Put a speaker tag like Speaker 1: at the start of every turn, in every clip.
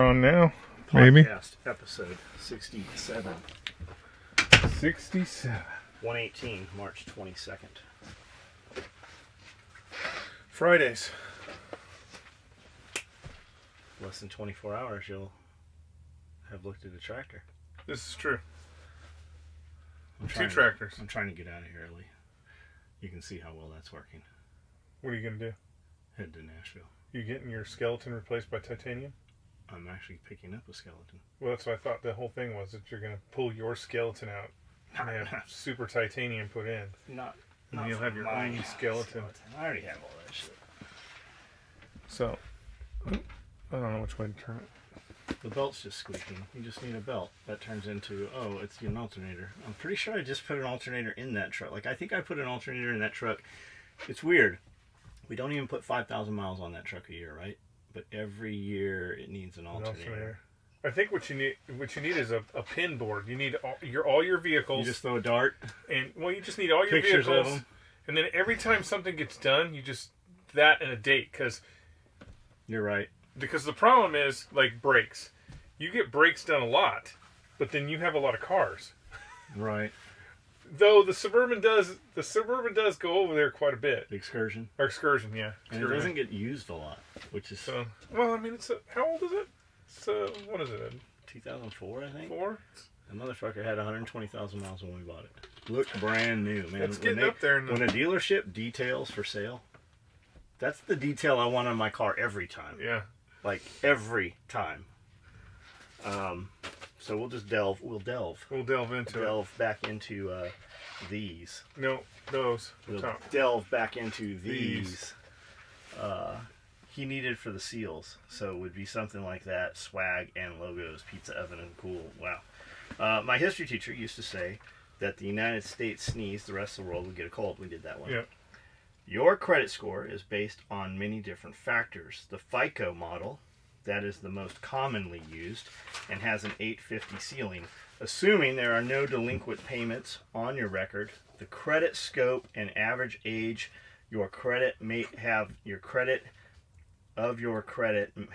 Speaker 1: On now, maybe.
Speaker 2: Podcast episode 67.
Speaker 1: 67.
Speaker 2: 118, March 22nd.
Speaker 1: Fridays.
Speaker 2: Less than 24 hours, you'll have looked at a tractor.
Speaker 1: This is true.
Speaker 2: Two
Speaker 1: tractors.
Speaker 2: I'm trying to get out of here early. You can see how well that's working.
Speaker 1: What are you going to do?
Speaker 2: Head to Nashville.
Speaker 1: You getting your skeleton replaced by titanium?
Speaker 2: I'm actually picking up a skeleton.
Speaker 1: Well, that's what I thought the whole thing was, that you're going to pull your skeleton out and have super titanium put in.
Speaker 2: Not
Speaker 1: And you'll have your own skeleton.
Speaker 2: I already have all that shit.
Speaker 1: So, I don't know which way to turn it.
Speaker 2: The belt's just squeaking. You just need a belt. That turns into, oh, it's an alternator. I'm pretty sure I just put an alternator in that truck. Like, I think I put an alternator in that truck. It's weird. We don't even put 5,000 miles on that truck a year, right? But every year it needs an alternator.
Speaker 1: I think what you need is a pin board. You need all your vehicles.
Speaker 2: You just throw a dart.
Speaker 1: And you just need all your
Speaker 2: Pictures
Speaker 1: vehicles.
Speaker 2: of them.
Speaker 1: And then every time something gets done, you just that and a date, because
Speaker 2: you're right.
Speaker 1: Because the problem is, like, brakes. You get brakes done a lot, but then you have a lot of cars.
Speaker 2: Right.
Speaker 1: Though the Suburban does go over there quite a bit.
Speaker 2: The Excursion.
Speaker 1: Or Excursion, yeah.
Speaker 2: And it doesn't get used a lot, which is...
Speaker 1: So, well, I mean, how old is it? It's, what is it?
Speaker 2: 2004, I think.
Speaker 1: 4?
Speaker 2: The motherfucker had 120,000 miles when we bought it. Looked brand new, man.
Speaker 1: It's getting up there.
Speaker 2: When a dealership details for sale, that's the detail I want on my car every time.
Speaker 1: Yeah.
Speaker 2: Like, every time. So we'll just delve. We'll delve back into these.
Speaker 1: No, those.
Speaker 2: We'll delve back into these. He needed for the seals, so it would be something like that: swag and logos, pizza oven and cool. Wow. My history teacher used to say that the United States sneezed, the rest of the world would get a cold. We did that one.
Speaker 1: Yeah.
Speaker 2: Your credit score is based on many different factors. The FICO model, that is the most commonly used, and has an 850 ceiling. Assuming there are no delinquent payments on your record, the credit scope and average age your credit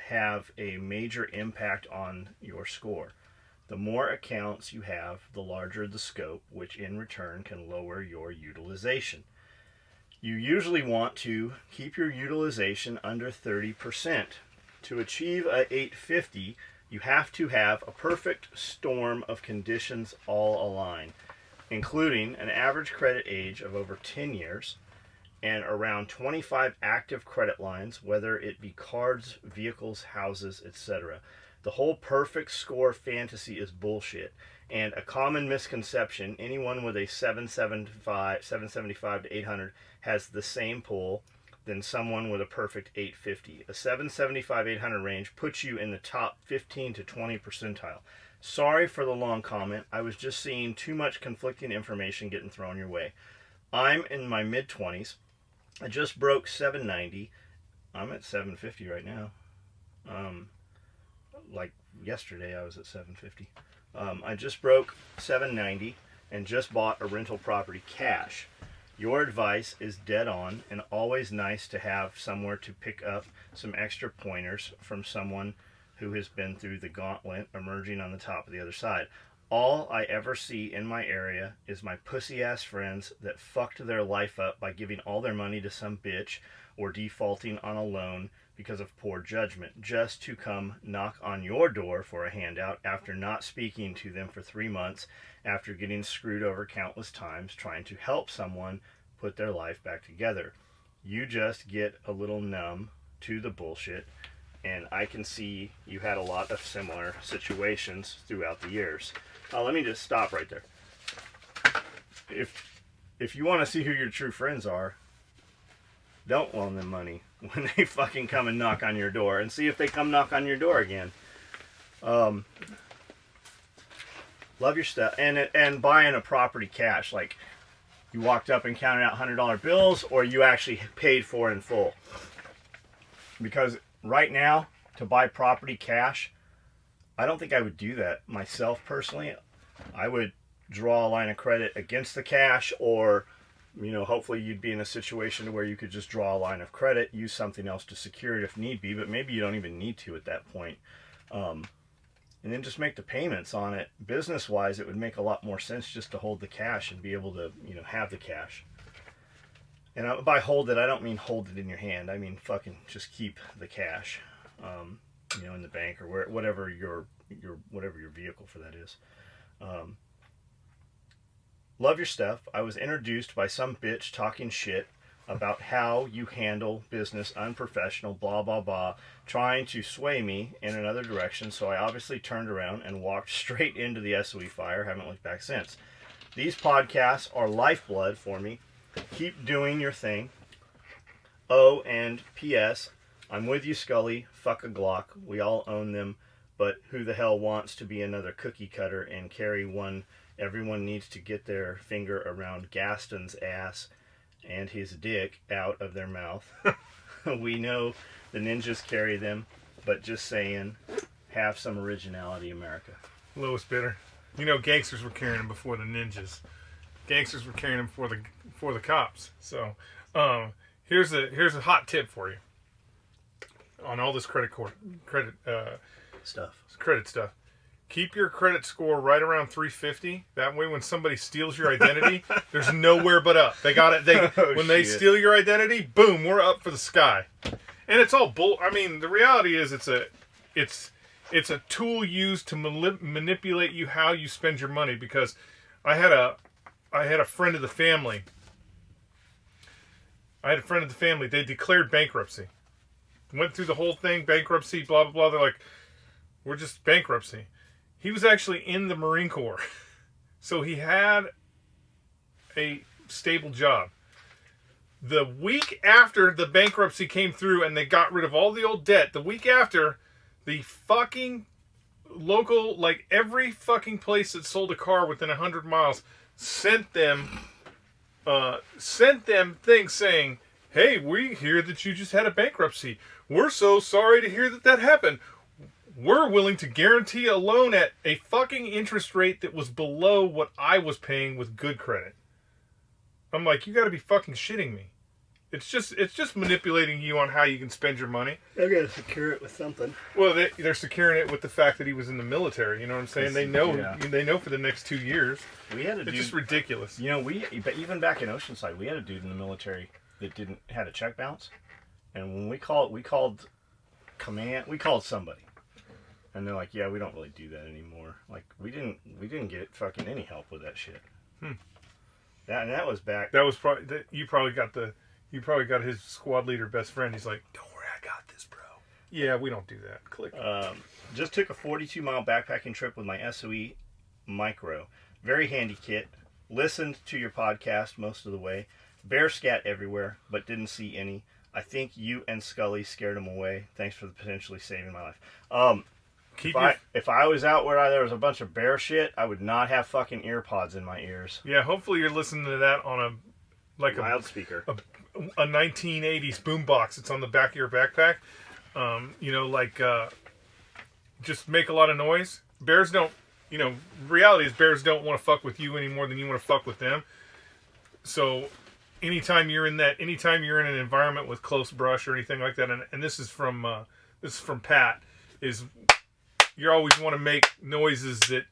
Speaker 2: have a major impact on your score. The more accounts you have, the larger the scope, which in return can lower your utilization. You usually want to keep your utilization under 30%. To achieve a 850, you have to have a perfect storm of conditions all align, including an average credit age of over 10 years and around 25 active credit lines, whether it be cards, vehicles, houses, etc. The whole perfect score fantasy is bullshit, and a common misconception: anyone with a 775 to 800 has the same pull than someone with a perfect 850. A 775-800 range puts you in the top 15 to 20 percentile. Sorry for the long comment. I was just seeing too much conflicting information getting thrown your way. I'm in my mid-20s. I just broke 790. I'm at 750 right now. Like yesterday I was at 750. I just broke 790 and just bought a rental property cash. Your advice is dead on, and always nice to have somewhere to pick up some extra pointers from someone who has been through the gauntlet, emerging on the top of the other side. All I ever see in my area is my pussy-ass friends that fucked their life up by giving all their money to some bitch or defaulting on a loan because of poor judgment, just to come knock on your door for a handout after not speaking to them for 3 months, after getting screwed over countless times trying to help someone put their life back together. You just get a little numb to the bullshit, and I can see you had a lot of similar situations throughout the years. Let me just stop right there. If you want to see who your true friends are, don't loan them money when they fucking come and knock on your door, and see if they come knock on your door again. Love your stuff. And buying a property cash, like you walked up and counted out $100 bills, or you actually paid for it in full. Because right now, to buy property cash, I don't think I would do that myself personally. I would draw a line of credit against the cash, or hopefully you'd be in a situation where you could just draw a line of credit, use something else to secure it if need be, but maybe you don't even need to at that point. And then just make the payments on it. Business-wise, it would make a lot more sense just to hold the cash and be able to, have the cash. And by hold it, I don't mean hold it in your hand. I mean fucking just keep the cash, in the bank or whatever your vehicle for that is. Love your stuff. I was introduced by some bitch talking shit about how you handle business unprofessional, blah, blah, blah, trying to sway me in another direction. So I obviously turned around and walked straight into the SOE fire. Haven't looked back since. These podcasts are lifeblood for me. Keep doing your thing. Oh, and P.S. I'm with you, Skully. Fuck a Glock. We all own them. But who the hell wants to be another cookie cutter and carry one? Everyone needs to get their finger around Gaston's ass and his dick out of their mouth. We know the ninjas carry them, but just saying, have some originality, America.
Speaker 1: Lowest bidder. Gangsters were carrying them before the ninjas. Gangsters were carrying them before the cops. So, here's a hot tip for you on all this credit stuff. Keep your credit score right around 350. That way, when somebody steals your identity, there's nowhere but up. They got it. When they steal your identity, boom, we're up for the sky. And it's all bull. I mean, the reality is, it's a tool used to manipulate you how you spend your money. Because I had a friend of the family. They declared bankruptcy. Went through the whole thing, bankruptcy, blah blah blah. They're like, we're just bankruptcy. He was actually in the Marine Corps. So he had a stable job. The week after the bankruptcy came through and they got rid of all the old debt, the week after, the fucking local, every fucking place that sold a car within 100 miles sent them things saying, hey, we hear that you just had a bankruptcy. We're so sorry to hear that happened. We're willing to guarantee a loan at a fucking interest rate that was below what I was paying with good credit. I'm like, you gotta be fucking shitting me. It's just manipulating you on how you can spend your money.
Speaker 2: They're gonna secure it with something.
Speaker 1: Well, they're securing it with the fact that he was in the military. You know what I'm saying? They know for the next 2 years.
Speaker 2: We had a dude.
Speaker 1: It's just ridiculous.
Speaker 2: But even back in Oceanside, we had a dude in the military that had a check bounce, and when we called somebody. And they're like, yeah, we don't really do that anymore. We didn't get fucking any help with that shit. That was back.
Speaker 1: That was probably you probably got his squad leader best friend. He's like, don't worry, I got this, bro. Yeah, we don't do that. Click.
Speaker 2: Just took a 42-mile backpacking trip with my SOE Micro. Very handy kit. Listened to your podcast most of the way. Bear scat everywhere, but didn't see any. I think you and Skully scared him away. Thanks for potentially saving my life. If I was out where there was a bunch of bear shit, I would not have fucking ear pods in my ears.
Speaker 1: Yeah, hopefully you're listening to that on a
Speaker 2: loudspeaker,
Speaker 1: a 1980s boombox. It's on the back of your backpack. Just make a lot of noise. Bears don't. Reality is bears don't want to fuck with you any more than you want to fuck with them. So, anytime you're in an environment with close brush or anything like that, and this is from Pat, is you always want to make noises that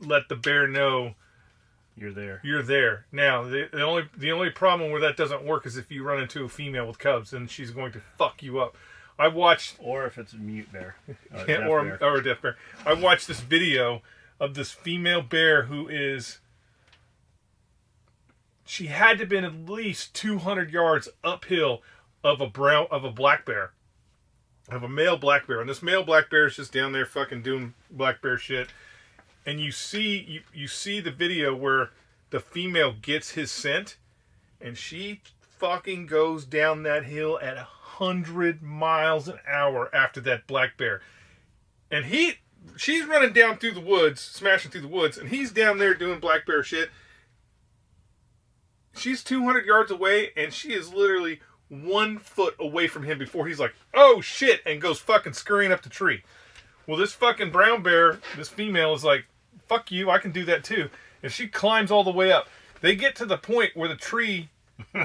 Speaker 1: let the bear know
Speaker 2: you're there.
Speaker 1: You're there. Now, the only problem where that doesn't work is if you run into a female with cubs, and she's going to fuck you up.
Speaker 2: Or if it's a mute bear.
Speaker 1: Or a deaf bear. I watched this video of this female bear she had to have been at least 200 yards uphill of a black bear. Of a male black bear. And this male black bear is just down there fucking doing black bear shit. And you see the video where the female gets his scent, and she fucking goes down that hill at 100 miles an hour after that black bear. And she's running down through the woods, smashing through the woods, and he's down there doing black bear shit. She's 200 yards away, and she is literally 1 foot away from him before he's like, oh shit, and goes fucking scurrying up the tree. Well, this fucking brown bear, this female, is like, fuck you, I can do that too. And she climbs all the way up. They get to the point where the tree,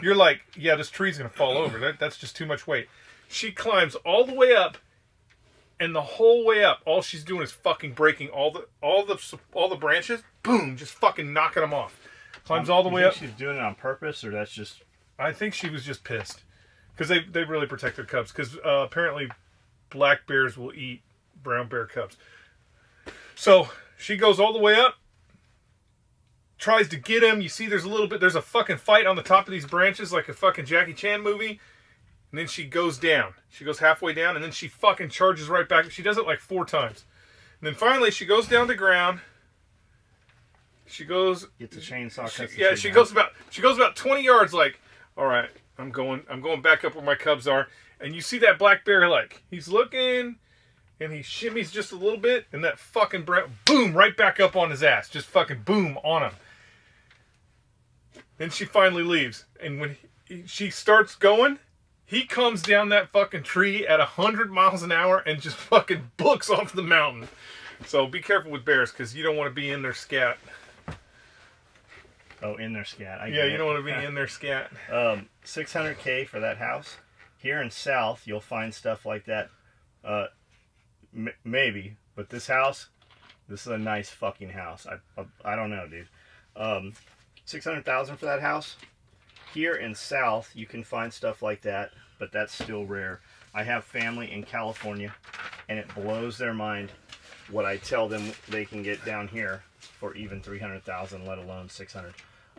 Speaker 1: you're like, yeah, this tree's going to fall over. That's just too much weight. She climbs all the way up, And the whole way up, all she's doing is fucking breaking all the branches. Boom, just fucking knocking them off. Climbs all the way up.
Speaker 2: She's doing it on purpose, or that's just...
Speaker 1: I think she was just pissed. Because they really protect their cubs. Because apparently black bears will eat brown bear cubs. So she goes all the way up. Tries to get him. You see there's a fucking fight on the top of these branches like a fucking Jackie Chan movie. And then she goes down. She goes halfway down and then she fucking charges right back. She does it like 4 times. And then finally she goes down to ground. She goes...
Speaker 2: Gets a chainsaw.
Speaker 1: She goes about 20 yards like, all right, I'm going back up where my cubs are. And you see that black bear like, he's looking and he shimmies just a little bit and that fucking boom, right back up on his ass. Just fucking boom on him. Then she finally leaves. And when she starts going, he comes down that fucking tree at 100 miles an hour and just fucking books off the mountain. So be careful with bears because you don't want to be in their scat.
Speaker 2: Oh, in their scat.
Speaker 1: You don't want to be in their scat.
Speaker 2: $600K for that house. Here in South, you'll find stuff like that. Maybe. But this house, this is a nice fucking house. I don't know, dude. $600,000 for that house. Here in South, you can find stuff like that, but that's still rare. I have family in California, and it blows their mind what I tell them they can get down here for even $300,000, let alone $600.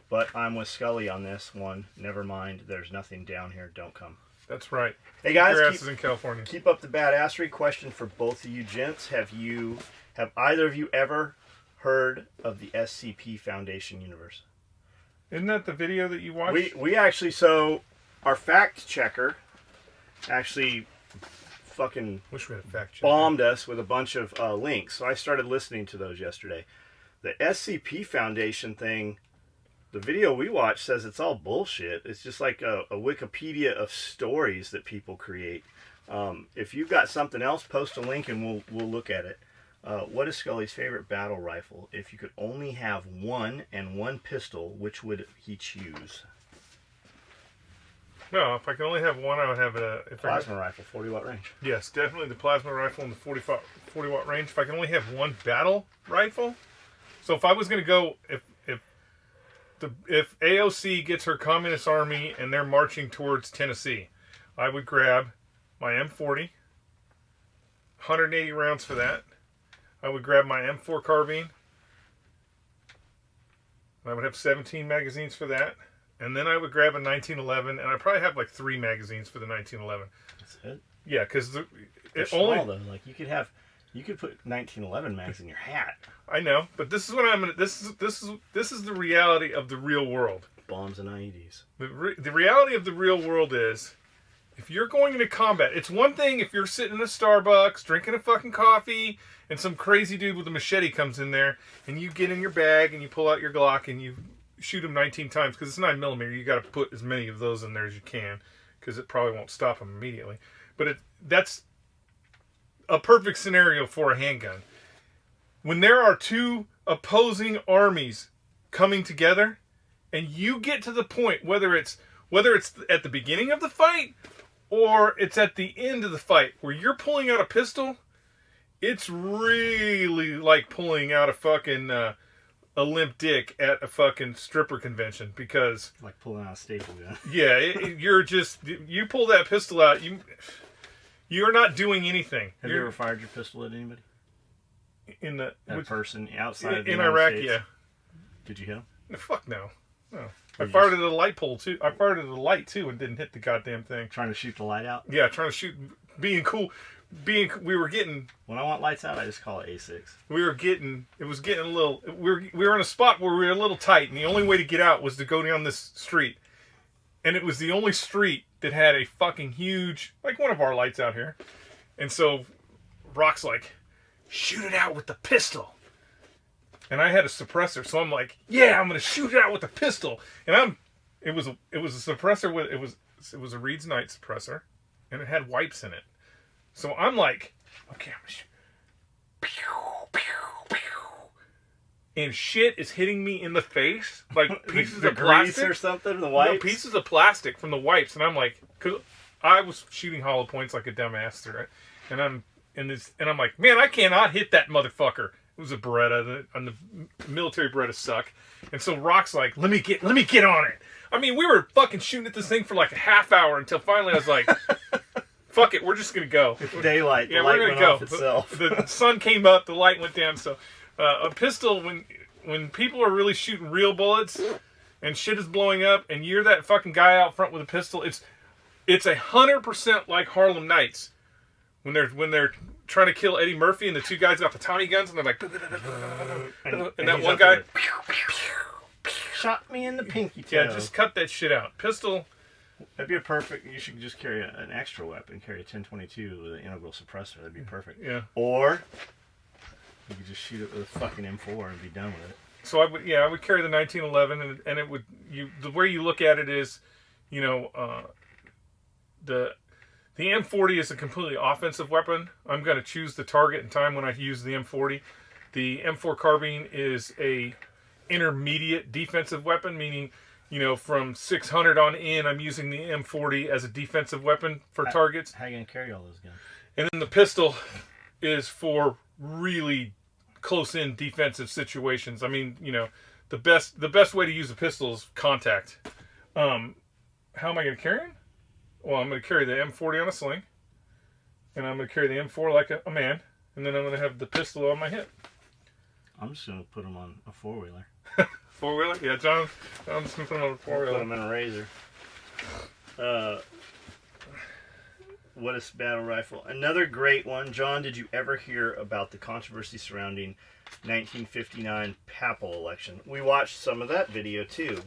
Speaker 2: But I'm with Skully on this one. Never mind. There's nothing down here. Don't come.
Speaker 1: That's right.
Speaker 2: Hey guys,
Speaker 1: your ass is in California.
Speaker 2: Keep up the badassery. Question for both of you gents: Have either of you ever heard of the SCP Foundation universe?
Speaker 1: Isn't that the video that you watched?
Speaker 2: We actually, so our fact checker actually fucking
Speaker 1: wish we had a fact checker.
Speaker 2: Bombed us with a bunch of links. So I started listening to those yesterday. The SCP Foundation thing, the video we watched says it's all bullshit. It's just like a Wikipedia of stories that people create. If you've got something else, post a link and we'll look at it. What is Skully's favorite battle rifle? If you could only have one and one pistol, which would he choose?
Speaker 1: No, if I could only have one, I would have a...
Speaker 2: Plasma rifle, 40-watt range.
Speaker 1: Yes, definitely the plasma rifle and the 40-watt range. If I can only have one battle rifle... So if I was going to go... If AOC gets her communist army and they're marching towards Tennessee, I would grab my M40, 180 rounds for that. I would grab my M4 carbine. I would have 17 magazines for that. And then I would grab a 1911, and I'd probably have like 3 magazines for the 1911.
Speaker 2: That's it?
Speaker 1: Yeah, because
Speaker 2: it's small though. Like you could put 1911 mags in your hat.
Speaker 1: I know, but this is what I'm gonna. This is the reality of the real world.
Speaker 2: Bombs and IEDs.
Speaker 1: The reality of the real world is, if you're going into combat, it's one thing if you're sitting in a Starbucks drinking a fucking coffee and some crazy dude with a machete comes in there and you get in your bag and you pull out your Glock and you shoot him 19 times because it's 9mm. You got to put as many of those in there as you can because it probably won't stop him immediately. But that's a perfect scenario for a handgun. When there are 2 opposing armies coming together and you get to the point, whether it's at the beginning of the fight or it's at the end of the fight where you're pulling out a pistol, it's really like pulling out a fucking a limp dick at a fucking stripper convention because
Speaker 2: like pulling out a staple gun.
Speaker 1: Yeah, you pull that pistol out, you're not doing anything.
Speaker 2: Have you ever fired your pistol at anybody? Person outside of the
Speaker 1: in
Speaker 2: United
Speaker 1: Iraq,
Speaker 2: States?
Speaker 1: yeah.
Speaker 2: Did you hit him?
Speaker 1: Fuck no. I fired it at a light pole too. I fired it at a light too and didn't hit the goddamn thing.
Speaker 2: Trying to shoot the light out?
Speaker 1: Yeah, trying to shoot, being cool. We were getting...
Speaker 2: When I want lights out, I just call it A6.
Speaker 1: It was getting a little... We were in a spot where we were a little tight, and the only way to get out was to go down this street. And it was the only street that had a fucking huge... Like one of our lights out here. And so, Brock's like, shoot it out with the pistol. And I had a suppressor, so I'm like, yeah, I'm going to shoot it out with the pistol. And it was a suppressor with... It was a Reed's Night suppressor, and it had wipes in it. So I'm like, okay, I'm gonna shoot. Pew, pew, pew. And shit is hitting me in the face, like pieces of plastic
Speaker 2: or something. The wipes,
Speaker 1: no, pieces of plastic from the wipes, and I'm like, cause I was shooting hollow points like a dumbass, right? And and I'm like, man, I cannot hit that motherfucker. It was a Beretta, and the military Beretta suck. And so Rock's like, let me get on it. I mean, we were fucking shooting at this thing for like a half hour until finally I was like, fuck it, we're just gonna go.
Speaker 2: It's daylight.
Speaker 1: Yeah,
Speaker 2: the light
Speaker 1: we're
Speaker 2: went
Speaker 1: gonna
Speaker 2: off
Speaker 1: go.
Speaker 2: itself.
Speaker 1: The sun came up, the light went down. So a pistol, when people are really shooting real bullets and shit is blowing up, and you're that fucking guy out front with a pistol, it's 100% like Harlem Nights when they're trying to kill Eddie Murphy and the two guys got the Tommy guns and they're like, and that one guy
Speaker 2: shot me in the pinky toe.
Speaker 1: Yeah, just cut that shit out. Pistol.
Speaker 2: That'd be a perfect. You should just carry an extra weapon. Carry a 1022 with an integral suppressor. That'd be perfect.
Speaker 1: Yeah.
Speaker 2: Or you could just shoot it with a fucking M4 and be done with it.
Speaker 1: So I would carry the 1911, and it would the way you look at it is, the M40 is a completely offensive weapon. I'm going to choose the target and time when I use the M40. The M4 carbine is a intermediate defensive weapon, meaning, from 600 on in, I'm using the M40 as a defensive weapon for targets.
Speaker 2: How are you going to carry all those guns?
Speaker 1: And then the pistol is for really close-in defensive situations. I mean, the best way to use a pistol is contact. How am I going to carry it? Well, I'm going to carry the M40 on a sling, and I'm going to carry the M4 like a man, and then I'm going to have the pistol on my hip.
Speaker 2: I'm just going to put them on a four-wheeler.
Speaker 1: Four-wheeler? Yeah, John. I'm just going to put them on a four-wheeler.
Speaker 2: Put them in a Razor. What is battle rifle? Another great one. John, did you ever hear about the controversy surrounding 1959 papal election? We watched some of that video too.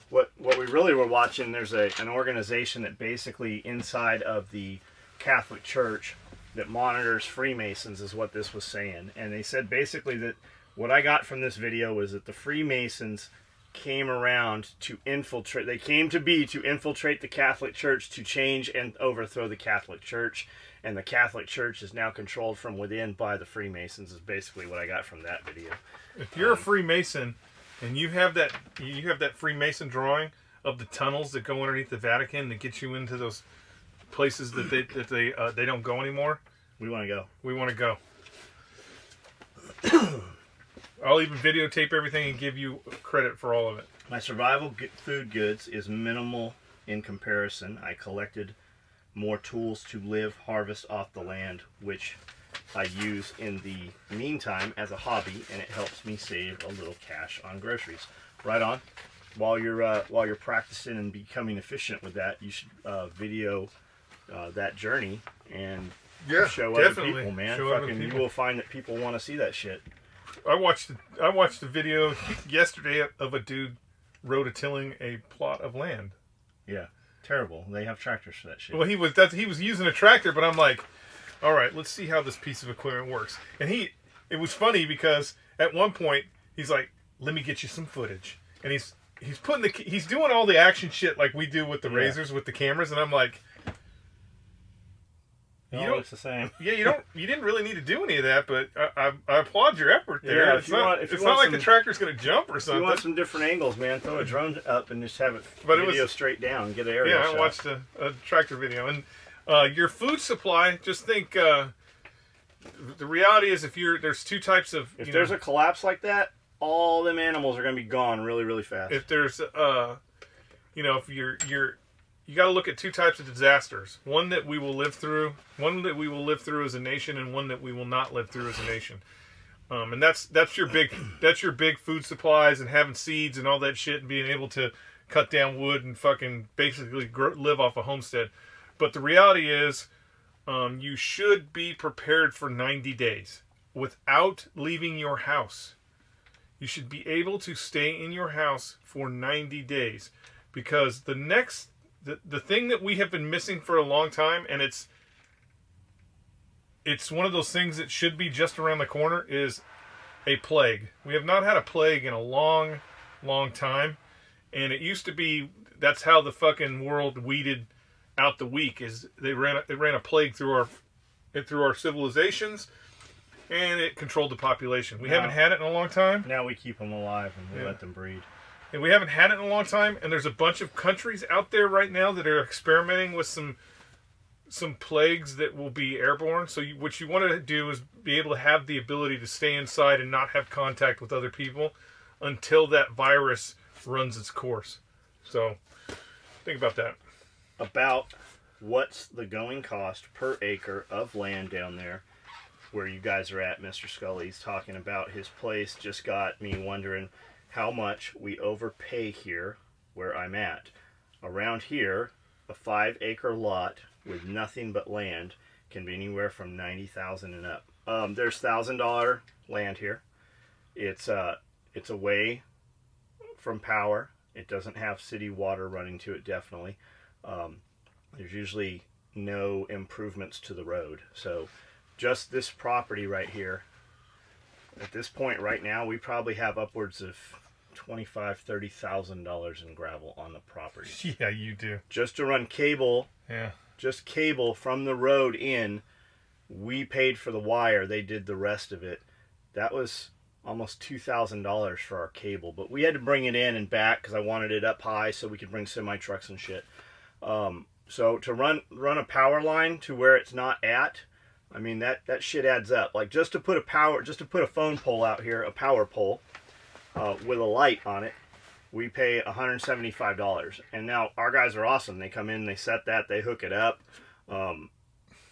Speaker 2: What we really were watching, there's an organization that basically inside of the Catholic Church that monitors Freemasons is what this was saying. And they said basically that what I got from this video was that the Freemasons came around to infiltrate. They came to infiltrate the Catholic Church to change and overthrow the Catholic Church. And the Catholic Church is now controlled from within by the Freemasons is basically what I got from that video.
Speaker 1: If you're a Freemason and you have that Freemason drawing of the tunnels that go underneath the Vatican that get you into those places that they don't go anymore,
Speaker 2: we want to go.
Speaker 1: We want to go. I'll even videotape everything and give you credit for all of it.
Speaker 2: My survival food goods is minimal in comparison. I collected more tools to live, harvest off the land, which I use in the meantime as a hobby, and it helps me save a little cash on groceries. Right on. While you're practicing and becoming efficient with that, you should video that journey and show other people, man. You will find that people want to see that shit.
Speaker 1: I watched a video yesterday of a dude rototilling a plot of land.
Speaker 2: Yeah, terrible. They have tractors for that shit.
Speaker 1: Well, he was using a tractor, but I'm like, all right, let's see how this piece of equipment works. And it was funny because at one point he's like, let me get you some footage, and he's doing all the action shit like we do with the razors with the cameras, and I'm like,
Speaker 2: it's the same.
Speaker 1: Yeah, you didn't really need to do any of that, but I applaud your effort there.
Speaker 2: Yeah,
Speaker 1: it's not like the tractor's going to jump or something.
Speaker 2: If you want some different angles, man, throw a drone up and just have it video straight down and get an aerial shot.
Speaker 1: I watched a tractor video. And your food supply, just think, the reality is there's two types of...
Speaker 2: If there's a collapse like that, all them animals are going to be gone really, really fast.
Speaker 1: If there's, if you got to look at two types of disasters. One that we will live through as a nation, and one that we will not live through as a nation. And that's your big food supplies and having seeds and all that shit and being able to cut down wood and fucking basically live off a homestead. But the reality is, you should be prepared for 90 days without leaving your house. You should be able to stay in your house for 90 days because the thing that we have been missing for a long time, and it's one of those things that should be just around the corner, is a plague. We have not had a plague in a long, long time, and it used to be that's how the fucking world weeded out the weak. Is they ran a plague through our civilizations, and it controlled the population. We haven't had it in a long time.
Speaker 2: Now we keep them alive and we let them breed.
Speaker 1: And we haven't had it in a long time, and there's a bunch of countries out there right now that are experimenting with some some plagues that will be airborne. So what you want to do is be able to have the ability to stay inside and not have contact with other people until that virus runs its course. So think about that.
Speaker 2: About what's the going cost per acre of land down there where you guys are at. Mr. Skully's talking about his place. Just got me wondering how much we overpay here where I'm at. Around here, a 5-acre lot with nothing but land can be anywhere from $90,000 and up. There's $1,000 land here. It's away from power. It doesn't have city water running to it, definitely. There's usually no improvements to the road. So just this property right here, at this point right now, we probably have upwards of $25,000-$30,000 in gravel on the property.
Speaker 1: Yeah, you do.
Speaker 2: Just to run cable,
Speaker 1: Yeah.
Speaker 2: just cable from the road in, we paid for the wire. They did the rest of it. That was almost $2,000 for our cable, but we had to bring it in and back because I wanted it up high so we could bring semi trucks and shit. So to run a power line to where it's not at, I mean that shit adds up. Like just to put a phone pole out here, a power pole with a light on it, we pay $175. And now our guys are awesome. They come in, they set that, they hook it up.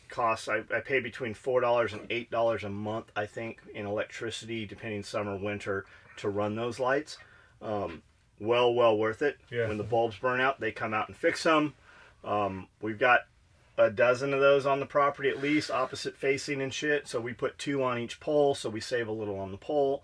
Speaker 2: Costs, I pay between $4 and $8 a month, I think, in electricity, depending summer, winter, to run those lights. Well worth it.
Speaker 1: Yeah.
Speaker 2: When the bulbs burn out, they come out and fix them. We've got a dozen of those on the property at least, opposite facing and shit. So we put 2 on each pole, so we save a little on the pole.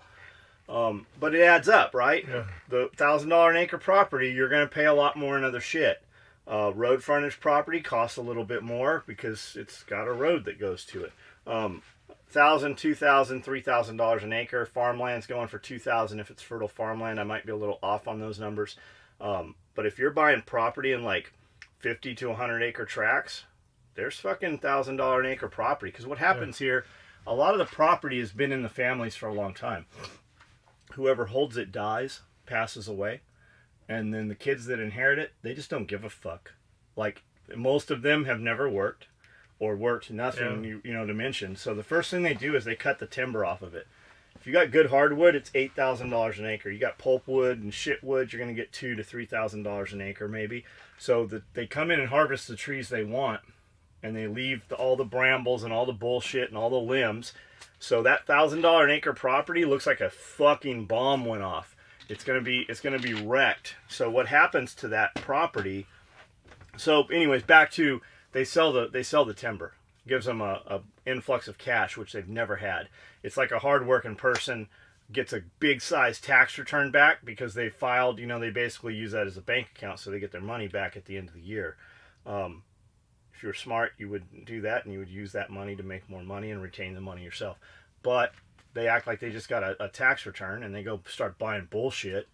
Speaker 2: But it adds up, right?
Speaker 1: Yeah.
Speaker 2: The $1,000 an acre property, you're going to pay a lot more in other shit. Road frontage property costs a little bit more because it's got a road that goes to it. $1,000, $2,000, $3,000 an acre. Farmland's going for $2,000 if it's fertile farmland. I might be a little off on those numbers. But if you're buying property in like 50 to 100 acre tracts, there's fucking $1,000 an acre property. Because what happens here, a lot of the property has been in the families for a long time. Whoever holds it dies, passes away. And then the kids that inherit it, they just don't give a fuck. Like, most of them have never worked or worked nothing, you know, to mention. So the first thing they do is they cut the timber off of it. If you got good hardwood, it's $8,000 an acre. You got pulpwood and shitwood, you're going to get $2,000 to $3,000 an acre maybe. So they come in and harvest the trees they want, and they leave all the brambles and all the bullshit and all the limbs. So that $1,000 an acre property looks like a fucking bomb went off. It's gonna be wrecked. So what happens to that property? So anyways, back to they sell the timber. Gives them a influx of cash, which they've never had. It's like a hardworking person gets a big size tax return back because they filed. You know, they basically use that as a bank account, so they get their money back at the end of the year. If you're smart, you would do that, and you would use that money to make more money and retain the money yourself. But they act like they just got a tax return and they go start buying bullshit.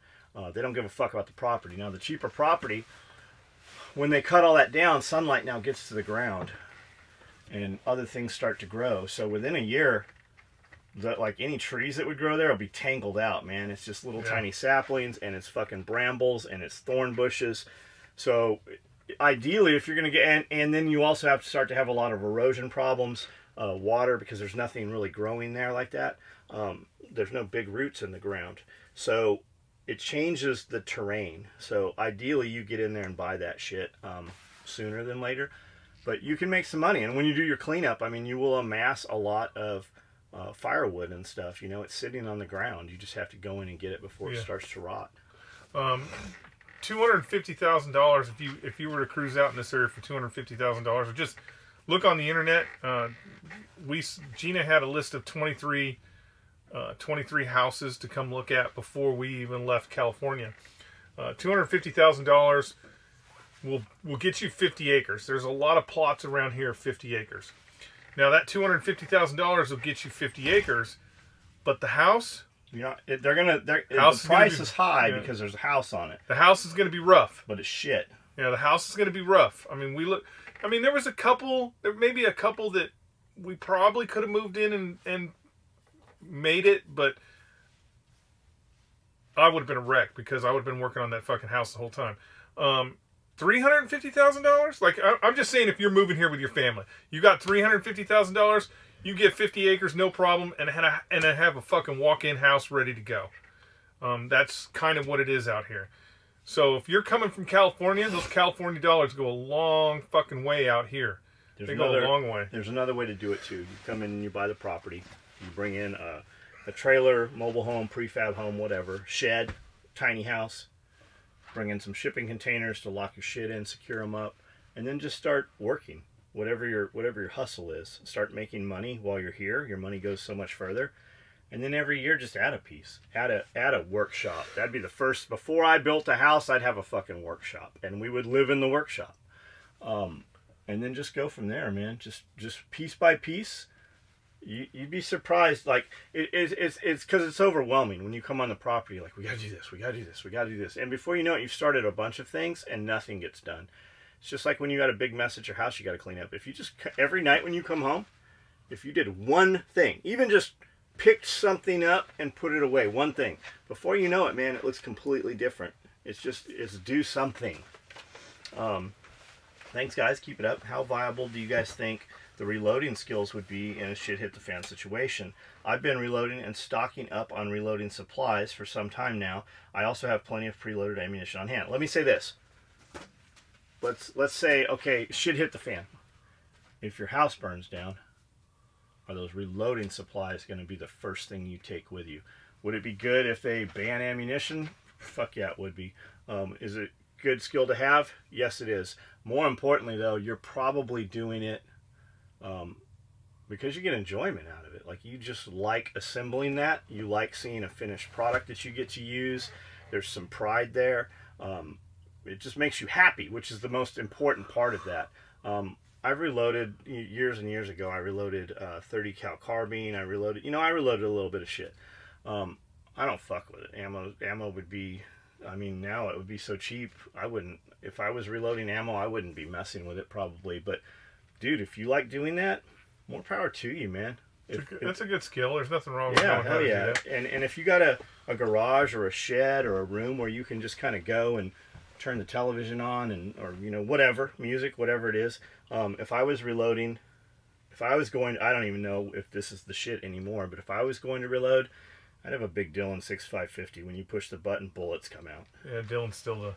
Speaker 2: They don't give a fuck about the property. Now, the cheaper property, when they cut all that down, sunlight now gets to the ground and other things start to grow. So within a year, like any trees that would grow there will be tangled out, man. It's just little tiny saplings, and it's fucking brambles, and it's thorn bushes. So ideally, if you're going to get, and then you also have to start to have a lot of erosion problems, water, because there's nothing really growing there like that. There's no big roots in the ground. So it changes the terrain. So ideally you get in there and buy that shit sooner than later. But you can make some money. And when you do your cleanup, I mean, you will amass a lot of firewood and stuff. You know, it's sitting on the ground. You just have to go in and get it before it starts to rot.
Speaker 1: $250,000 if you were to cruise out in this area for $250,000, or just look on the internet. Gina had a list of 23 houses to come look at before we even left California. $250,000 will get you 50 acres. There's a lot of plots around here of 50 acres. Now that $250,000 will get you 50 acres, but the house,
Speaker 2: the price is high because there's a house on it.
Speaker 1: The house is going to be rough,
Speaker 2: but it's shit.
Speaker 1: Yeah, the house is going to be rough. I mean, there was may be a couple that we probably could have moved in and made it, but I would have been a wreck because I would have been working on that fucking house the whole time. $350,000? Like, I'm just saying, if you're moving here with your family, you got $350,000, you get 50 acres, no problem, and have a fucking walk-in house ready to go. That's kind of what it is out here. So if you're coming from California, those California dollars go a long fucking way out here. They go a long way.
Speaker 2: There's another way to do it too. You come in and you buy the property. You bring in a trailer, mobile home, prefab home, whatever, shed, tiny house. Bring in some shipping containers to lock your shit in, secure them up, and then just start working. Whatever your hustle is, start making money while you're here. Your money goes so much further. And then every year, just add a piece. Add a workshop. That'd be the first. Before I built a house, I'd have a fucking workshop, and we would live in the workshop. And then just go from there, man. Just piece by piece. You'd be surprised. Like it's because it's overwhelming when you come on the property. Like, we gotta do this, we gotta do this, we gotta do this, and before you know it, you've started a bunch of things and nothing gets done. It's just like when you got a big mess at your house, you got to clean up. If you just every night when you come home, if you did one thing, even just picked something up and put it away, one thing, before you know it, man, it looks completely different. It's do something. Thanks, guys. Keep it up. How viable do you guys think the reloading skills would be in a shit hit the fan situation? I've been reloading and stocking up on reloading supplies for some time now. I also have plenty of preloaded ammunition on hand. Let me say this. Let's say, okay, shit hit the fan. If your house burns down, are those reloading supplies going to be the first thing you take with you? Would it be good if they ban ammunition? Fuck yeah, it would be. Is it good skill to have? Yes, it is. More importantly, though, you're probably doing it because you get enjoyment out of it. Like, you just like assembling that. You like seeing a finished product that you get to use. There's some pride there. It just makes you happy, which is the most important part of that. I've reloaded years and years ago. I reloaded 30 cal carbine. I reloaded a little bit of shit. I don't fuck with it. Ammo would be, I mean, now it would be so cheap. I wouldn't, if I was reloading ammo, I wouldn't be messing with it probably. But dude, if you like doing that, more power to you, man.
Speaker 1: That's a good skill. There's nothing wrong with
Speaker 2: yeah,
Speaker 1: knowing how to do that.
Speaker 2: And if you got a garage or a shed or a room where you can just kind of go and turn the television on and or whatever, music, whatever it is. If I was reloading, if I was going, I don't even know if this is the shit anymore, but if I was going to reload, I'd have a big Dillon 6550. When you push the button, bullets come out.
Speaker 1: Yeah, Dillon's still the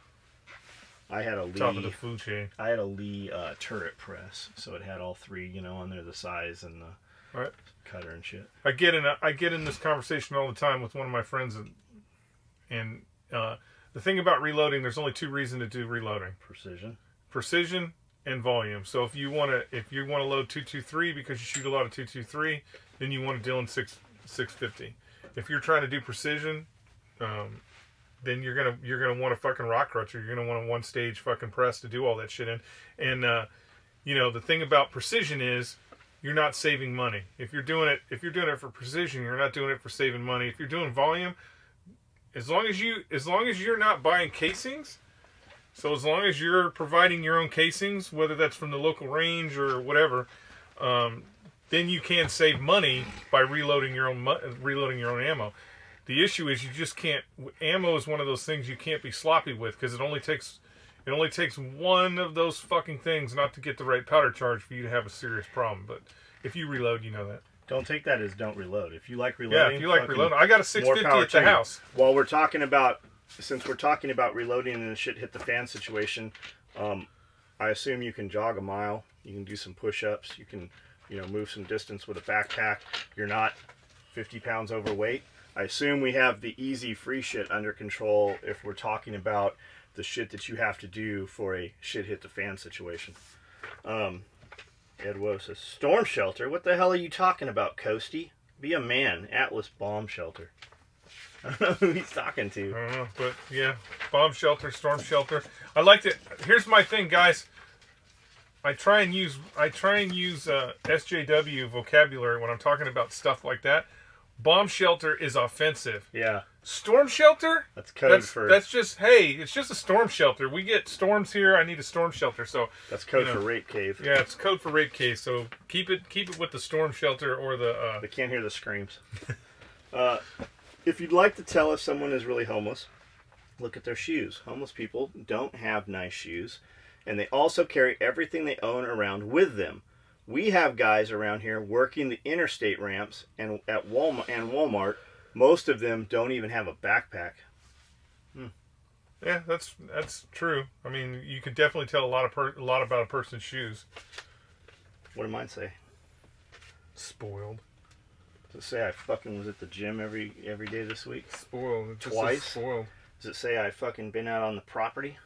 Speaker 2: I had a Lee,
Speaker 1: top of the food chain.
Speaker 2: I had a Lee turret press, so it had all three, on there, the size and the
Speaker 1: right
Speaker 2: cutter and shit.
Speaker 1: I get in this conversation all the time with one of my friends, and the thing about reloading, there's only two reasons to do reloading: precision and volume. So if you want to load 223 because you shoot a lot of 223, then you want a Dillon 650. If you're trying to do precision, then you're gonna want a fucking rock crutcher. You're gonna want a one stage fucking press to do all that shit in. And the thing about precision is you're not saving money. If you're doing it for precision, you're not doing it for saving money. If you're doing volume, as long as you're not buying casings, so as long as you're providing your own casings, whether that's from the local range or whatever, then you can save money by reloading your own ammo. The issue is you just can't. Ammo is one of those things you can't be sloppy with because it only takes one of those fucking things not to get the right powder charge for you to have a serious problem. But if you reload, you know that.
Speaker 2: Don't take that as don't reload. If you like reloading,
Speaker 1: yeah, if you like reloading, I got a 650 at the house.
Speaker 2: While since we're talking about reloading in a shit hit the fan situation, I assume you can jog a mile. You can do some push-ups. You can, move some distance with a backpack. You're not 50 pounds overweight. I assume we have the easy free shit under control if we're talking about the shit that you have to do for a shit hit the fan situation. Ed Woe says, storm shelter? What the hell are you talking about, Coasty? Be a man. Atlas bomb shelter. I don't know who he's talking to.
Speaker 1: I don't know, but yeah, bomb shelter, storm shelter. I like to. Here's my thing, guys. I try and use SJW vocabulary when I'm talking about stuff like that. Bomb shelter is offensive.
Speaker 2: Yeah.
Speaker 1: Storm shelter?
Speaker 2: That's code for...
Speaker 1: That's just, hey, it's just a storm shelter. We get storms here. I need a storm shelter. So
Speaker 2: that's code for rape cave.
Speaker 1: Yeah, it's code for rape cave. So keep it with the storm shelter or the...
Speaker 2: They can't hear the screams. If you'd like to tell if someone is really homeless, Look at their shoes. Homeless people don't have nice shoes, and they also carry everything they own around with them. We have guys around here working the interstate ramps and at Walmart. Most of them don't even have a backpack.
Speaker 1: Yeah, that's true. I mean, you can definitely tell a lot about a person's shoes.
Speaker 2: What did mine say?
Speaker 1: Spoiled.
Speaker 2: Does it say I fucking was at the gym every day this week?
Speaker 1: Spoiled. It just
Speaker 2: Twice?
Speaker 1: says spoiled.
Speaker 2: Does it say I fucking been out on the property?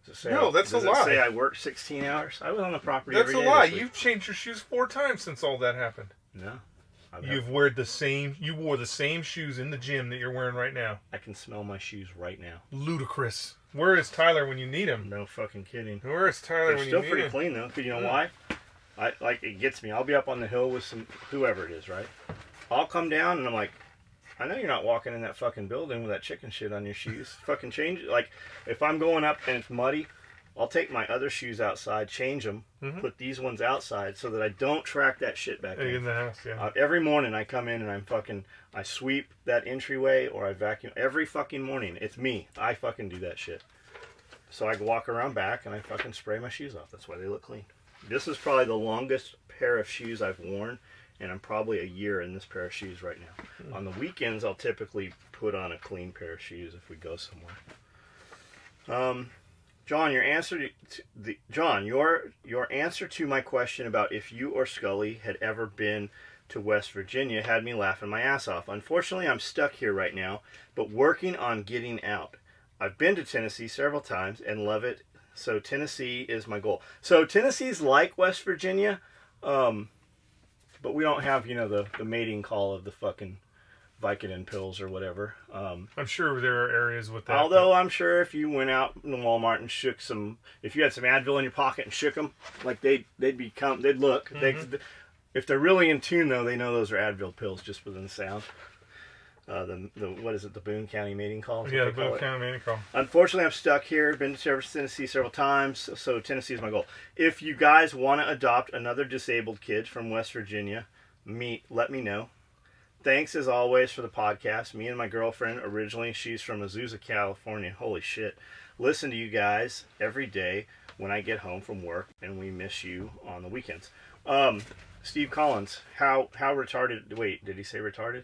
Speaker 2: Does it say
Speaker 1: No, that's a lie.
Speaker 2: Does it say I worked 16 hours? I was on the property
Speaker 1: That's
Speaker 2: every
Speaker 1: a
Speaker 2: day
Speaker 1: lie.
Speaker 2: this week.
Speaker 1: You've changed your shoes 4 times since all that happened.
Speaker 2: No.
Speaker 1: You wore the same shoes in the gym that you're wearing right now.
Speaker 2: I can smell my shoes right now.
Speaker 1: Ludicrous. Where is Tyler when you need him?
Speaker 2: No fucking kidding.
Speaker 1: Where is Tyler
Speaker 2: They're
Speaker 1: when you
Speaker 2: still
Speaker 1: need
Speaker 2: pretty
Speaker 1: him?
Speaker 2: clean though. Cause you know why? It gets me. I'll be up on the hill with some whoever it is, right? I'll come down and I'm like, I know you're not walking in that fucking building with that chicken shit on your shoes. Fucking change it. Like, if I'm going up and it's muddy, I'll take my other shoes outside, change them, put these ones outside so that I don't track that shit back
Speaker 1: In the house, yeah.
Speaker 2: Every morning I come in and I sweep that entryway or I vacuum. Every fucking morning. It's me. I fucking do that shit. So I walk around back and I fucking spray my shoes off. That's why they look clean. This is probably the longest pair of shoes I've worn, and I'm probably a year in this pair of shoes right now. On the weekends, I'll typically put on a clean pair of shoes if we go somewhere. John, your answer to my question about if you or Skully had ever been to West Virginia had me laughing my ass off. Unfortunately, I'm stuck here right now, but working on getting out. I've been to Tennessee several times and love it, so Tennessee is my goal. So Tennessee's like West Virginia, but we don't have, the mating call of the fucking Vicodin pills or whatever.
Speaker 1: I'm sure there are areas with that.
Speaker 2: Although I'm sure if you went out in Walmart and shook if you had some Advil in your pocket and shook them, like they'd look. If they're really in tune though, they know those are Advil pills just within the sound. What is it? The Boone County mating call?
Speaker 1: Yeah, the Boone County mating call.
Speaker 2: Unfortunately, I'm stuck here. Been to Tennessee several times, so Tennessee is my goal. If you guys want to adopt another disabled kid from West Virginia, let me know. Thanks as always for the podcast. Me and my girlfriend, originally she's from Azusa, California. Holy shit. Listen to you guys every day when I get home from work, and we miss you on the weekends. Steve Collins, how retarded, wait, did he say retarded?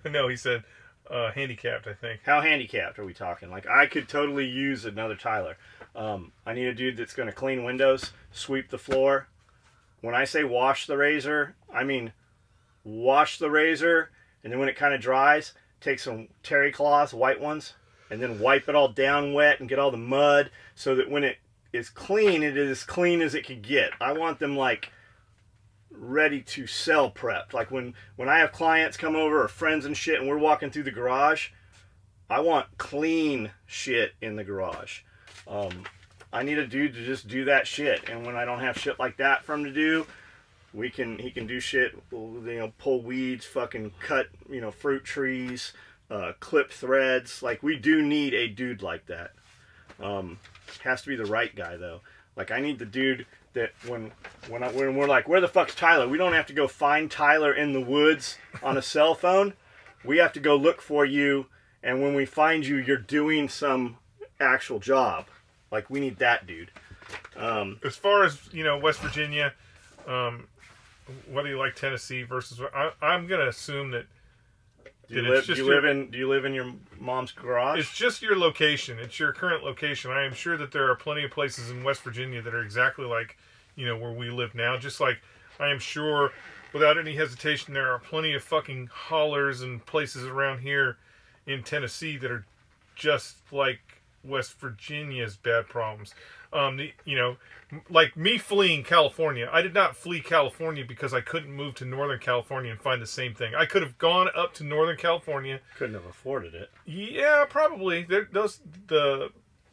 Speaker 1: No, he said handicapped, I think.
Speaker 2: How handicapped are we talking? Like, I could totally use another Tyler. I need a dude that's going to clean windows, sweep the floor. When I say wash the razor, I mean wash the razor, and then when it kind of dries, take some terry cloths, white ones, and then wipe it all down wet and get all the mud so that when it is clean, it is as clean as it could get. I want them like ready to sell prepped. Like when I have clients come over or friends and shit and we're walking through the garage, I want clean shit in the garage. I need a dude to just do that shit, and when I don't have shit like that for him to do, he can do shit, pull weeds, fucking cut, fruit trees, clip threads. Like, we do need a dude like that. Has to be the right guy though. Like, I need the dude that when we're like, where the fuck's Tyler? We don't have to go find Tyler in the woods on a cell phone. We have to go look for you, and when we find you, you're doing some actual job. Like, we need that dude.
Speaker 1: As far as West Virginia, whether you like Tennessee versus, I'm gonna assume that.
Speaker 2: Do you live in your mom's garage?
Speaker 1: It's just your location. It's your current location. I am sure that there are plenty of places in West Virginia that are exactly like, where we live now. Just like I am sure, without any hesitation, there are plenty of fucking hollers and places around here in Tennessee that are just like West Virginia's bad problems. Like me fleeing California. I did not flee California because I couldn't move to Northern California and find the same thing. I could have gone up to Northern California.
Speaker 2: Couldn't have afforded it.
Speaker 1: Yeah, probably. The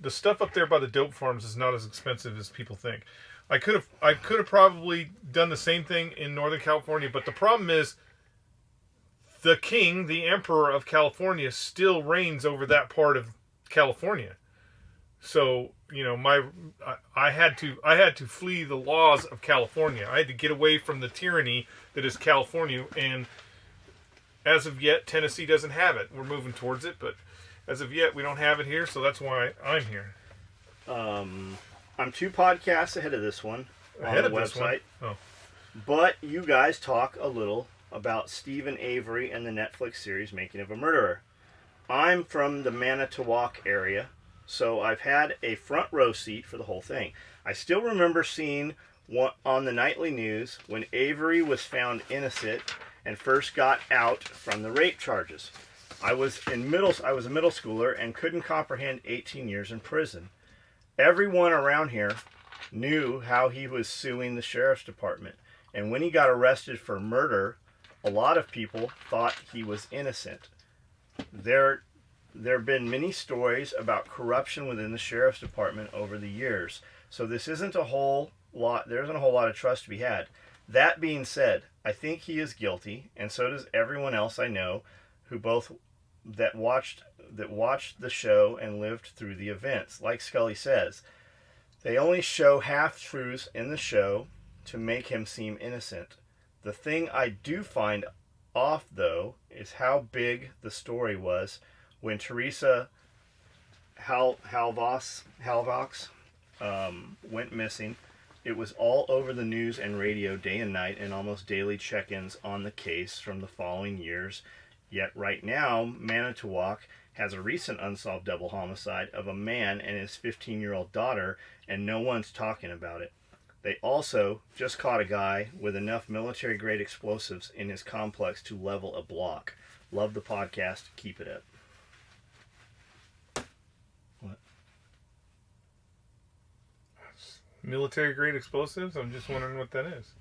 Speaker 1: stuff up there by the dope farms is not as expensive as people think. I could have probably done the same thing in Northern California, but the problem is the king, the emperor of California, still reigns over that part of California. So, I had to flee the laws of California. I had to get away from the tyranny that is California, and as of yet, Tennessee doesn't have it. We're moving towards it, but as of yet, we don't have it here, so that's why I'm here.
Speaker 2: I'm 2 podcasts ahead of this one
Speaker 1: Ahead
Speaker 2: on the
Speaker 1: of this
Speaker 2: website.
Speaker 1: one? Oh.
Speaker 2: But you guys talk a little about Stephen Avery and the Netflix series Making of a Murderer. I'm from the Manitowoc area, so I've had a front row seat for the whole thing. I still remember seeing on the nightly news when Avery was found innocent and first got out from the rape charges. I was a middle schooler and couldn't comprehend 18 years in prison. Everyone around here knew how he was suing the sheriff's department, and when he got arrested for murder, a lot of people thought he was innocent. There have been many stories about corruption within the sheriff's department over the years, so this isn't a whole lot. There isn't a whole lot of trust to be had. That being said, I think he is guilty, and so does everyone else I know who that watched the show and lived through the events. Like Skully says, they only show half-truths in the show to make him seem innocent. The thing I do find off, though, is how big the story was when Teresa Halvox went missing. It was all over the news and radio day and night, and almost daily check-ins on the case from the following years. Yet right now, Manitowoc has a recent unsolved double homicide of a man and his 15-year-old daughter, and no one's talking about it. They also just caught a guy with enough military-grade explosives in his complex to level a block. Love the podcast. Keep it up. What?
Speaker 1: Military-grade explosives? I'm just wondering what that is.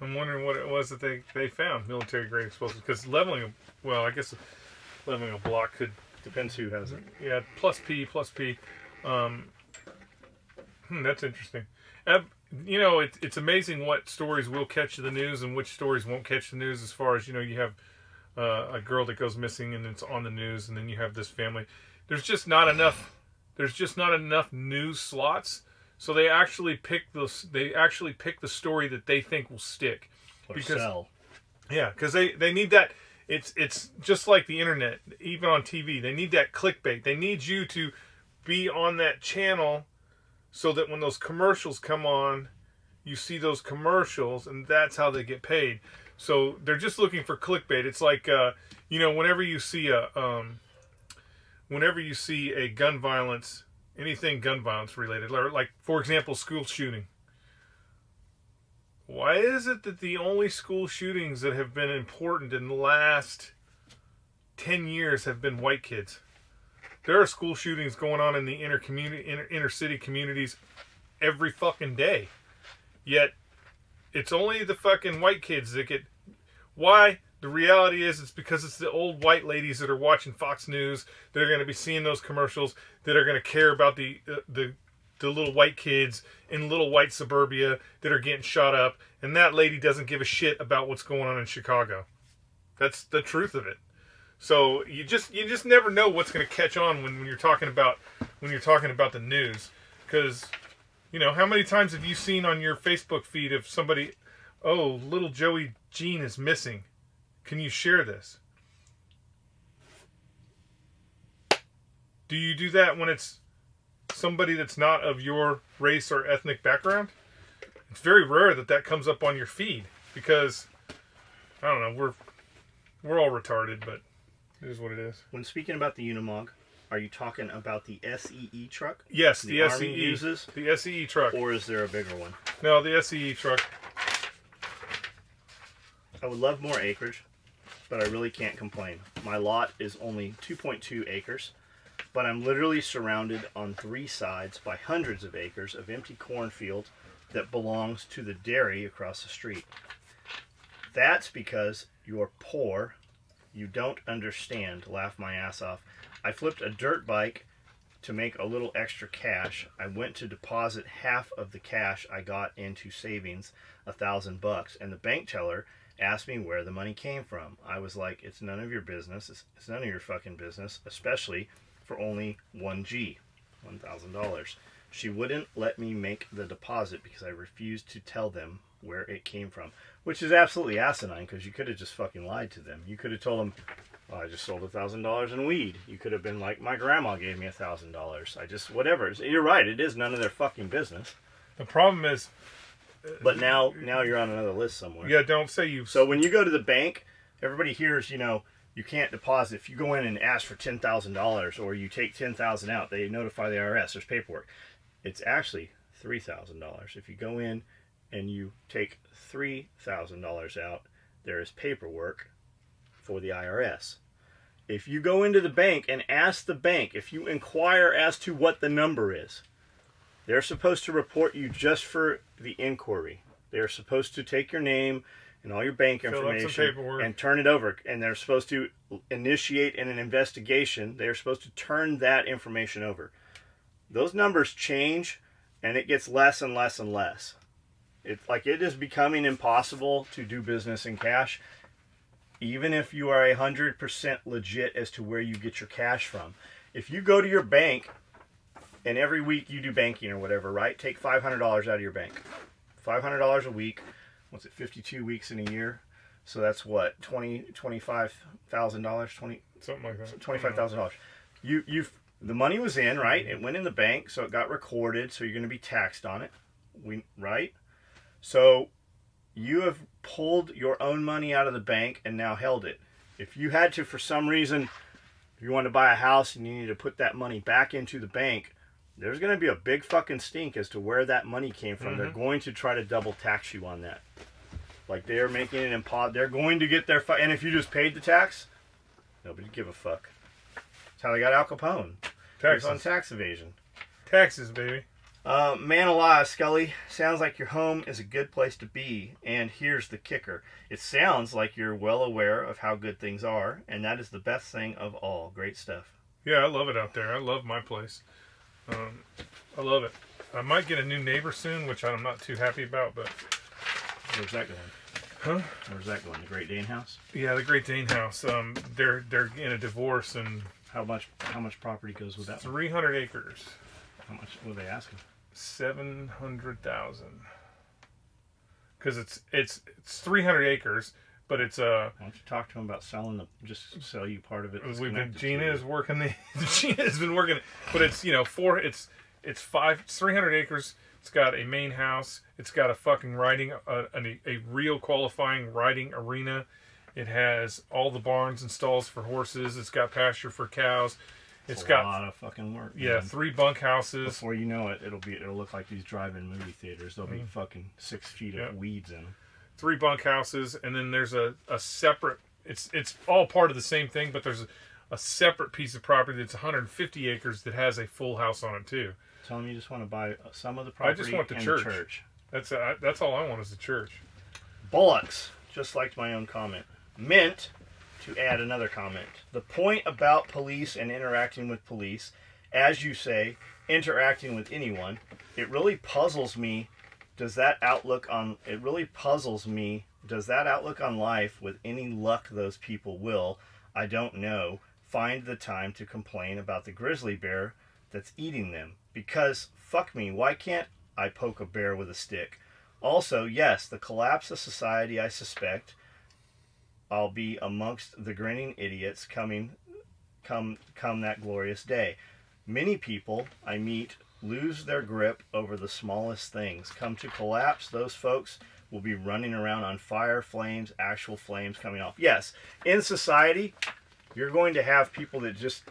Speaker 1: I'm wondering what it was that they found, military-grade explosives. Because leveling a block could...
Speaker 2: Depends who has it.
Speaker 1: Yeah, plus P. That's interesting. It's amazing what stories will catch the news and which stories won't catch the news. As far as, you have a girl that goes missing and it's on the news, and then you have this family. There's just not enough news slots. So they actually pick the story that they think will stick.
Speaker 2: Or sell.
Speaker 1: Yeah, because they need that. It's just like the internet, even on TV. They need that clickbait. They need you to be on that channel so that when those commercials come on, you see those commercials, and that's how they get paid. So they're just looking for clickbait. It's like whenever you see a gun violence, anything gun violence related, like for example, school shooting. Why is it that the only school shootings that have been important in the last 10 years have been white kids? There are school shootings going on in the inner city communities every fucking day. Yet, it's only the fucking white kids that get... Why? The reality is it's because it's the old white ladies that are watching Fox News that are going to be seeing those commercials, that are going to care about the little white kids in little white suburbia that are getting shot up, and that lady doesn't give a shit about what's going on in Chicago. That's the truth of it. So you just never know what's going to catch on when you're talking about the news, because how many times have you seen on your Facebook feed of somebody, oh, little Joey Jean is missing, can you share this? Do you do that when it's somebody that's not of your race or ethnic background? It's very rare that comes up on your feed, because I don't know, we're all retarded, but it is what it is.
Speaker 2: When speaking about the Unimog, are you talking about the SEE truck?
Speaker 1: Yes,
Speaker 2: the
Speaker 1: SEE
Speaker 2: Army uses?
Speaker 1: The SEE truck.
Speaker 2: Or is there a bigger one?
Speaker 1: No, the SEE truck.
Speaker 2: I would love more acreage, but I really can't complain. My lot is only 2.2 acres, but I'm literally surrounded on 3 sides by hundreds of acres of empty cornfield that belongs to the dairy across the street. That's because you're poor. You don't understand. Laugh my ass off. I flipped a dirt bike to make a little extra cash. I went to deposit half of the cash I got into savings, $1,000, and the bank teller asked me where the money came from. I was like, it's none of your business. It's none of your fucking business, especially for only $1,000. She wouldn't let me make the deposit because I refused to tell them where it came from, which is absolutely asinine, because you could have just fucking lied to them. You could have told them, Well, I just sold $1,000 in weed. You could have been like, my grandma gave me $1,000. I just, whatever. You're right. It is none of their fucking business.
Speaker 1: The problem is,
Speaker 2: but now you're on another list somewhere.
Speaker 1: Yeah, don't say you.
Speaker 2: So when you go to the bank, everybody hears, you can't deposit. If you go in and ask for $10,000 or you take $10,000 out, they notify the IRS. There's paperwork. It's actually $3,000. If you go in and you take $3,000 out, there is paperwork for the IRS. If you go into the bank and ask the bank, if you inquire as to what the number is, they're supposed to report you just for the inquiry. They're supposed to take your name and all your bank information and turn it over. And they're supposed to initiate an investigation. They're supposed to turn that information over. Those numbers change, and it gets less and less and less. It's like it is becoming impossible to do business in cash, even if you are 100% legit as to where you get your cash from. If you go to your bank, and every week you do banking or whatever, right? Take $500 out of your bank. $500 a week. What's it, 52 weeks in a year? So that's what, $25,000?
Speaker 1: Something like that.
Speaker 2: $25,000. The money was in, right? It went in the bank, so it got recorded, so you're going to be taxed on it. Right? So you have pulled your own money out of the bank and now held it. If you had to, for some reason, if you want to buy a house and you need to put that money back into the bank, there's going to be a big fucking stink as to where that money came from. They're going to try to double tax you on that. Like, they're making it impossible. They're going to get their... and if you just paid the tax, nobody give a fuck. That's how they got Al Capone. Taxes. On tax evasion.
Speaker 1: Taxes, baby.
Speaker 2: Man alive, Skully. Sounds like your home is a good place to be. And here's the kicker. It sounds like you're well aware of how good things are. And that is the best thing of all. Great stuff.
Speaker 1: Yeah, I love it out there. I love my place. I love it. I might get a new neighbor soon, which I'm not too happy about, but...
Speaker 2: Where's that going?
Speaker 1: Huh?
Speaker 2: Where's that going? The Great Dane house?
Speaker 1: Yeah, the Great Dane house. They're in a divorce, and...
Speaker 2: How much property goes with that?
Speaker 1: 300 acres.
Speaker 2: How much were they asking?
Speaker 1: 700,000. Because it's 300 acres, but it's
Speaker 2: Why don't you talk to him about just sell you part of it?
Speaker 1: Gina is working Gina has been working, but it's 300 acres. It's got a main house. It's got a fucking riding a real qualifying riding arena. It has all the barns and stalls for horses. It's got pasture for cows. It's got
Speaker 2: a lot of fucking work.
Speaker 1: Yeah, man. 3 bunkhouses.
Speaker 2: Before you know it, it'll look like these drive-in movie theaters. There'll be fucking 6 feet of weeds in them.
Speaker 1: 3 bunkhouses, and then there's a separate. It's all part of the same thing, but there's a separate piece of property that's 150 acres that has a full house on it too.
Speaker 2: Tell me you just want to buy some of the property.
Speaker 1: I just want the church. That's all I want is the church.
Speaker 2: Bullocks. Just liked my own comment. Meant to add another comment. The point about police and interacting with police, as you say, interacting with anyone, it really puzzles me. Does that outlook on life, with any luck those people will, I don't know, find the time to complain about the grizzly bear that's eating them? Because, fuck me, why can't I poke a bear with a stick? Also, yes, the collapse of society, I suspect, I'll be amongst the grinning idiots come that glorious day. Many people I meet lose their grip over the smallest things. Come to collapse, those folks will be running around on fire, flames, actual flames coming off. Yes, in society, you're going to have people that just,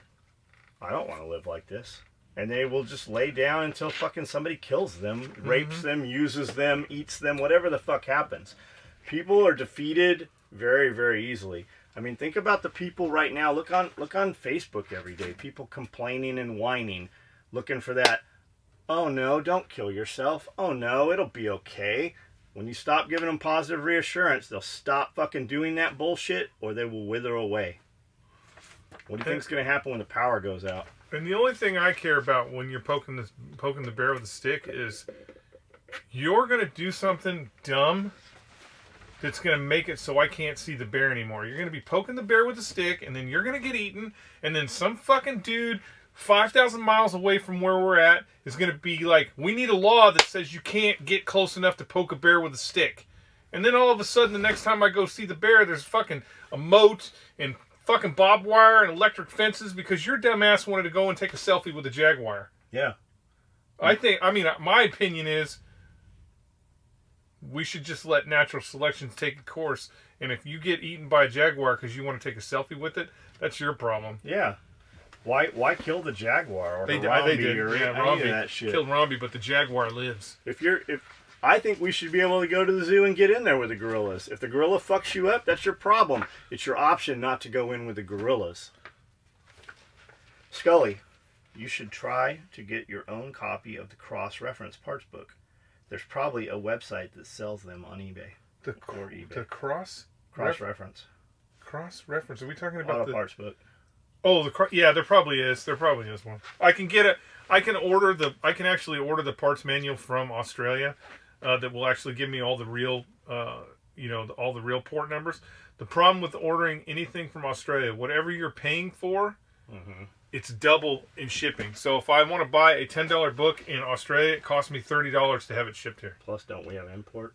Speaker 2: I don't want to live like this. And they will just lay down until fucking somebody kills them, rapes them, uses them, eats them, whatever the fuck happens. People are defeated very, very easily. I mean, think about the people right now. Look on Facebook every day. People complaining and whining, looking for that, oh no, don't kill yourself. Oh no, it'll be okay. When you stop giving them positive reassurance, they'll stop fucking doing that bullshit, or they will wither away. What do you think is going to happen when the power goes out?
Speaker 1: And the only thing I care about when you're poking the bear with a stick is you're going to do something dumb that's going to make it so I can't see the bear anymore. You're going to be poking the bear with a stick, and then you're going to get eaten, and then some fucking dude 5,000 miles away from where we're at is going to be like, we need a law that says you can't get close enough to poke a bear with a stick. And then all of a sudden, the next time I go see the bear, there's fucking a moat and fucking barbed wire and electric fences because your dumbass wanted to go and take a selfie with a jaguar.
Speaker 2: Yeah.
Speaker 1: My opinion is we should just let natural selection take a course. And if you get eaten by a jaguar because you want to take a selfie with it, that's your problem.
Speaker 2: Yeah. Why kill the jaguar or
Speaker 1: they
Speaker 2: Harambe
Speaker 1: did.
Speaker 2: or any of that shit?
Speaker 1: Killed Harambe, but the jaguar lives.
Speaker 2: I think we should be able to go to the zoo and get in there with the gorillas. If the gorilla fucks you up, that's your problem. It's your option not to go in with the gorillas. Skully, you should try to get your own copy of the cross-reference parts book. There's probably a website that sells them on eBay.
Speaker 1: The
Speaker 2: cross-reference.
Speaker 1: Cross-reference. Are we talking about
Speaker 2: Auto parts book?
Speaker 1: Oh, yeah, there probably is. There probably is one. I can get it. I can actually order the parts manual from Australia. That will actually give me all the real, all the real port numbers. The problem with ordering anything from Australia, whatever you're paying for, it's double in shipping. So if I want to buy a $10 book in Australia, it costs me $30 to have it shipped here.
Speaker 2: Plus, don't we have import?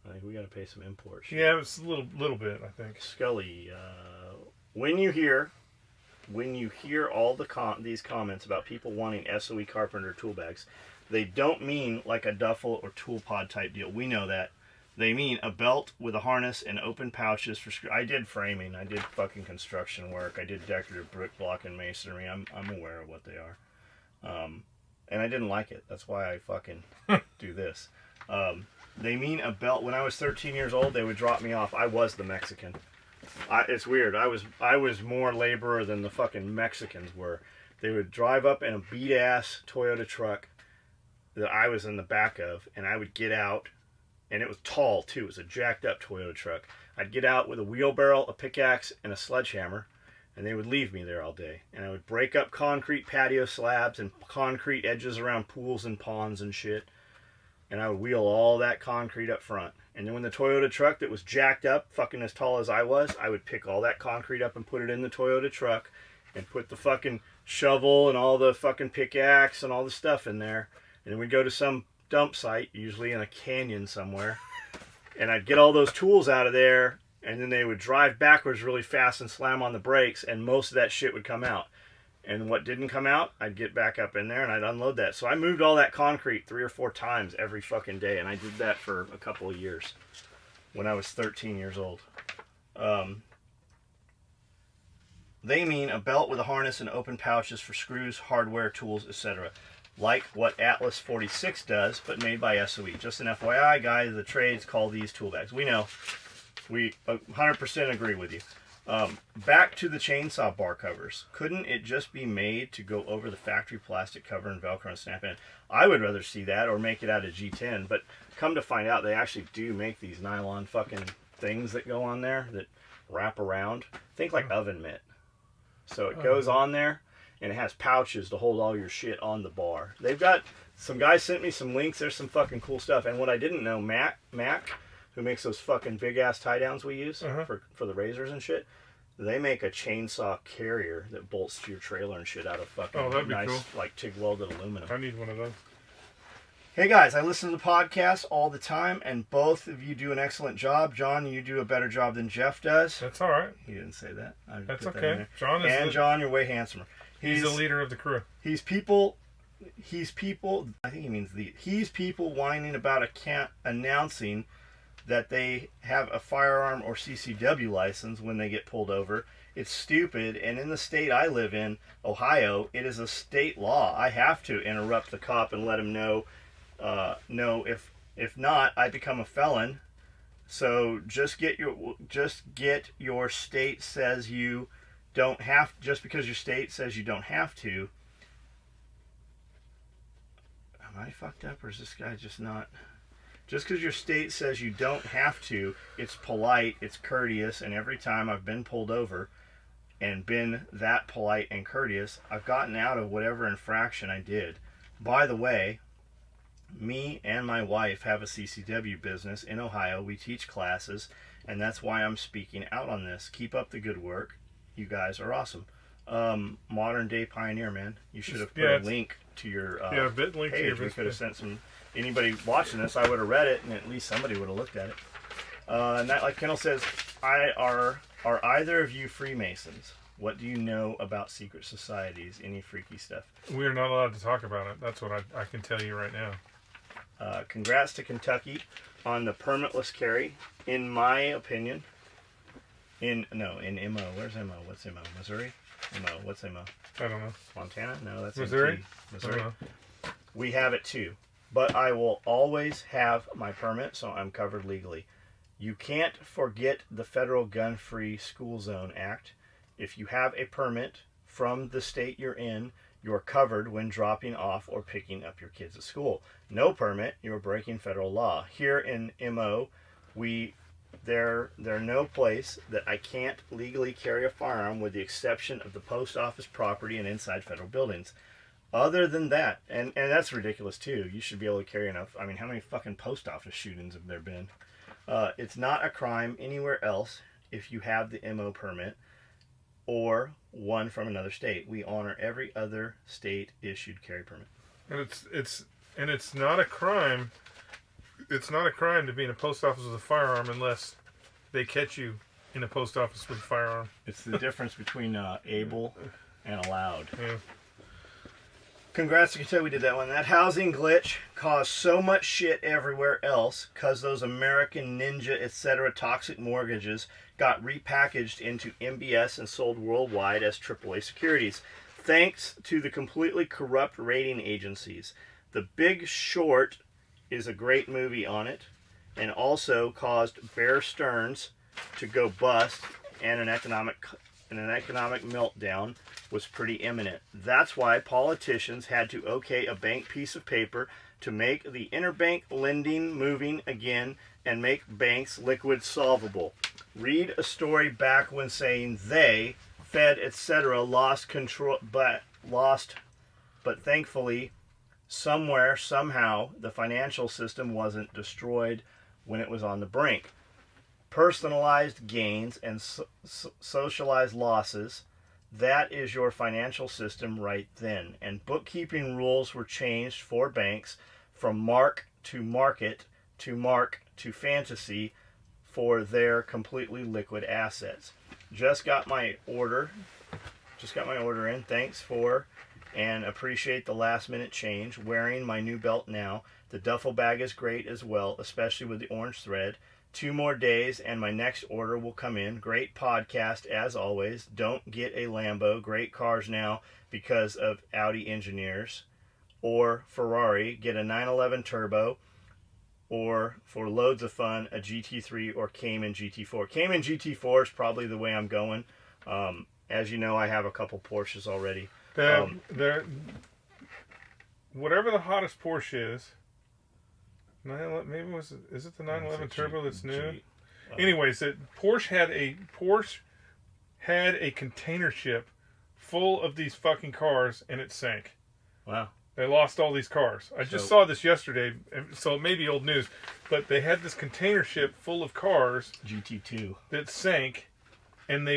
Speaker 2: I think we got to pay some import.
Speaker 1: Yeah, it's a little bit, I think.
Speaker 2: Skully, when you hear all these comments about people wanting SOE Carpenter tool bags, they don't mean like a duffel or tool pod type deal. We know that. They mean a belt with a harness and open pouches for screw. I did framing. I did fucking construction work. I did decorative brick, block, and masonry. I'm aware of what they are. And I didn't like it. That's why I fucking do this. They mean a belt. When I was 13 years old, they would drop me off. I was the Mexican. It's weird. I was more laborer than the fucking Mexicans were. They would drive up in a beat-ass Toyota truck that I was in the back of, and I would get out, and it was tall too. It was a jacked up Toyota truck. I'd get out with a wheelbarrow, a pickaxe, and a sledgehammer, and they would leave me there all day. And I would break up concrete patio slabs and concrete edges around pools and ponds and shit, and I would wheel all that concrete up front. And then when the Toyota truck that was jacked up, fucking as tall as I was, I would pick all that concrete up and put it in the Toyota truck and put the fucking shovel and all the fucking pickaxe and all the stuff in there. And then we'd go to some dump site, usually in a canyon somewhere, and I'd get all those tools out of there, and then they would drive backwards really fast and slam on the brakes, and most of that shit would come out. And what didn't come out, I'd get back up in there and I'd unload that. So I moved all that concrete 3 or 4 times every fucking day, and I did that for a couple of years when I was 13 years old. They mean a belt with a harness and open pouches for screws, hardware, tools, etc. Like what Atlas 46 does, but made by SOE. Just an FYI, guys, the trades call these tool bags. We know. We 100% agree with you. Back to the chainsaw bar covers. Couldn't it just be made to go over the factory plastic cover and Velcro and snap in? I would rather see that or make it out of G10, but come to find out they actually do make these nylon fucking things that go on there that wrap around. Think like oven mitt. So it goes on there, and it has pouches to hold all your shit on the bar. They've got, some guys sent me some links. There's some fucking cool stuff. And what I didn't know, Mac, who makes those fucking big ass tie downs we use for the razors and shit, they make a chainsaw carrier that bolts to your trailer and shit out of fucking nice, cool, like TIG welded aluminum.
Speaker 1: I need one of those.
Speaker 2: Hey guys, I listen to the podcast all the time, and both of you do an excellent job. John, you do a better job than Jeff does.
Speaker 1: That's all right.
Speaker 2: He didn't say that.
Speaker 1: That's okay. John, you're
Speaker 2: way handsomer.
Speaker 1: He's the leader of the crew.
Speaker 2: He's people. I think he means lead. He's people whining about announcing that they have a firearm or CCW license when they get pulled over. It's stupid, and in the state I live in, Ohio, it is a state law. I have to interrupt the cop and let him know. No, if not, I become a felon. So just get your state says you don't have, just because your state says you don't have to. Am I fucked up, or is this guy just not? Just because your state says you don't have to, it's polite, it's courteous, and every time I've been pulled over and been that polite and courteous, I've gotten out of whatever infraction I did. By the way, me and my wife have a CCW business in Ohio. We teach classes, and that's why I'm speaking out on this. Keep up the good work. You guys are awesome. Modern day pioneer, man. You should have put a link to your
Speaker 1: link
Speaker 2: page.
Speaker 1: To your
Speaker 2: we could have sent some. Anybody watching this, I would have read it, and at least somebody would have looked at it. And that, like Kendall says, Are either of you Freemasons? What do you know about secret societies? Any freaky stuff?
Speaker 1: We're not allowed to talk about it. That's what I can tell you right now.
Speaker 2: Congrats to Kentucky on the permitless carry. In my opinion, in MO. Where's MO? What's MO? Missouri? MO. What's MO?
Speaker 1: I don't know.
Speaker 2: Montana? No, that's
Speaker 1: Missouri.
Speaker 2: MT. Missouri.
Speaker 1: I don't know.
Speaker 2: We have it too. But I will always have my permit, so I'm covered legally. You can't forget the Federal Gun-Free School Zone Act. If you have a permit from the state you're in, you're covered when dropping off or picking up your kids at school. No permit, you're breaking federal law. Here in MO, there's no place that I can't legally carry a firearm with the exception of the post office property and inside federal buildings. Other than that, and that's ridiculous too. You should be able to carry enough. I mean, how many fucking post office shootings have there been? It's not a crime anywhere else if you have the MO permit or one from another state. We honor every other state issued carry permit.
Speaker 1: And it's not a crime. It's not a crime to be in a post office with a firearm unless they catch you in a post office with a firearm.
Speaker 2: It's the difference between able and allowed.
Speaker 1: Yeah.
Speaker 2: Congrats to Kentucky, we did that one. That housing glitch caused so much shit everywhere else because those American Ninja, etc. toxic mortgages got repackaged into MBS and sold worldwide as AAA securities. Thanks to the completely corrupt rating agencies. The Big Short is a great movie on it and also caused Bear Stearns to go bust and an economic meltdown was pretty imminent. That's why politicians had to okay a bank piece of paper to make the interbank lending moving again and make banks liquid solvable. Read a story back when saying they, Fed, etc. lost control, but thankfully somewhere, somehow, the financial system wasn't destroyed when it was on the brink. Personalized gains and socialized losses, that is your financial system right then. And bookkeeping rules were changed for banks from mark to market to mark to fantasy for their completely liquid assets. Just got my order in. Thanks for and appreciate the last minute change. Wearing my new belt now. The duffel bag is great as well, especially with the orange thread. 2 more days and my next order will come in. Great podcast as always. Don't get a Lambo. Great cars now because of Audi engineers. Or Ferrari. Get a 911 Turbo. Or for loads of fun, a GT3 or Cayman GT4. Cayman GT4 is probably the way I'm going. As you know, I have a couple Porsches already.
Speaker 1: Whatever the hottest Porsche is, is it the 911 Turbo that's new? Anyways, Porsche had a container ship full of these fucking cars and it sank.
Speaker 2: Wow.
Speaker 1: They lost all these cars. I just saw this yesterday, so it may be old news, but they had this container ship full of cars
Speaker 2: GT2
Speaker 1: that sank, and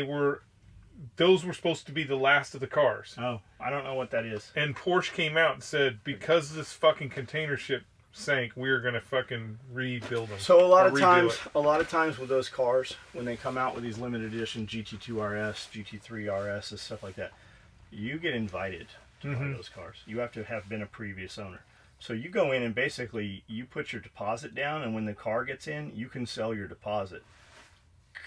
Speaker 1: those were supposed to be the last of the cars.
Speaker 2: Oh, I don't know what that is.
Speaker 1: And Porsche came out and said, because this fucking container ship sank, we're gonna fucking rebuild them.
Speaker 2: So a lot of times with those cars, when they come out with these limited edition GT2 RS, GT3 RS, and stuff like that, you get invited to buy those cars. You have to have been a previous owner. So you go in and basically you put your deposit down, and when the car gets in, you can sell your deposit.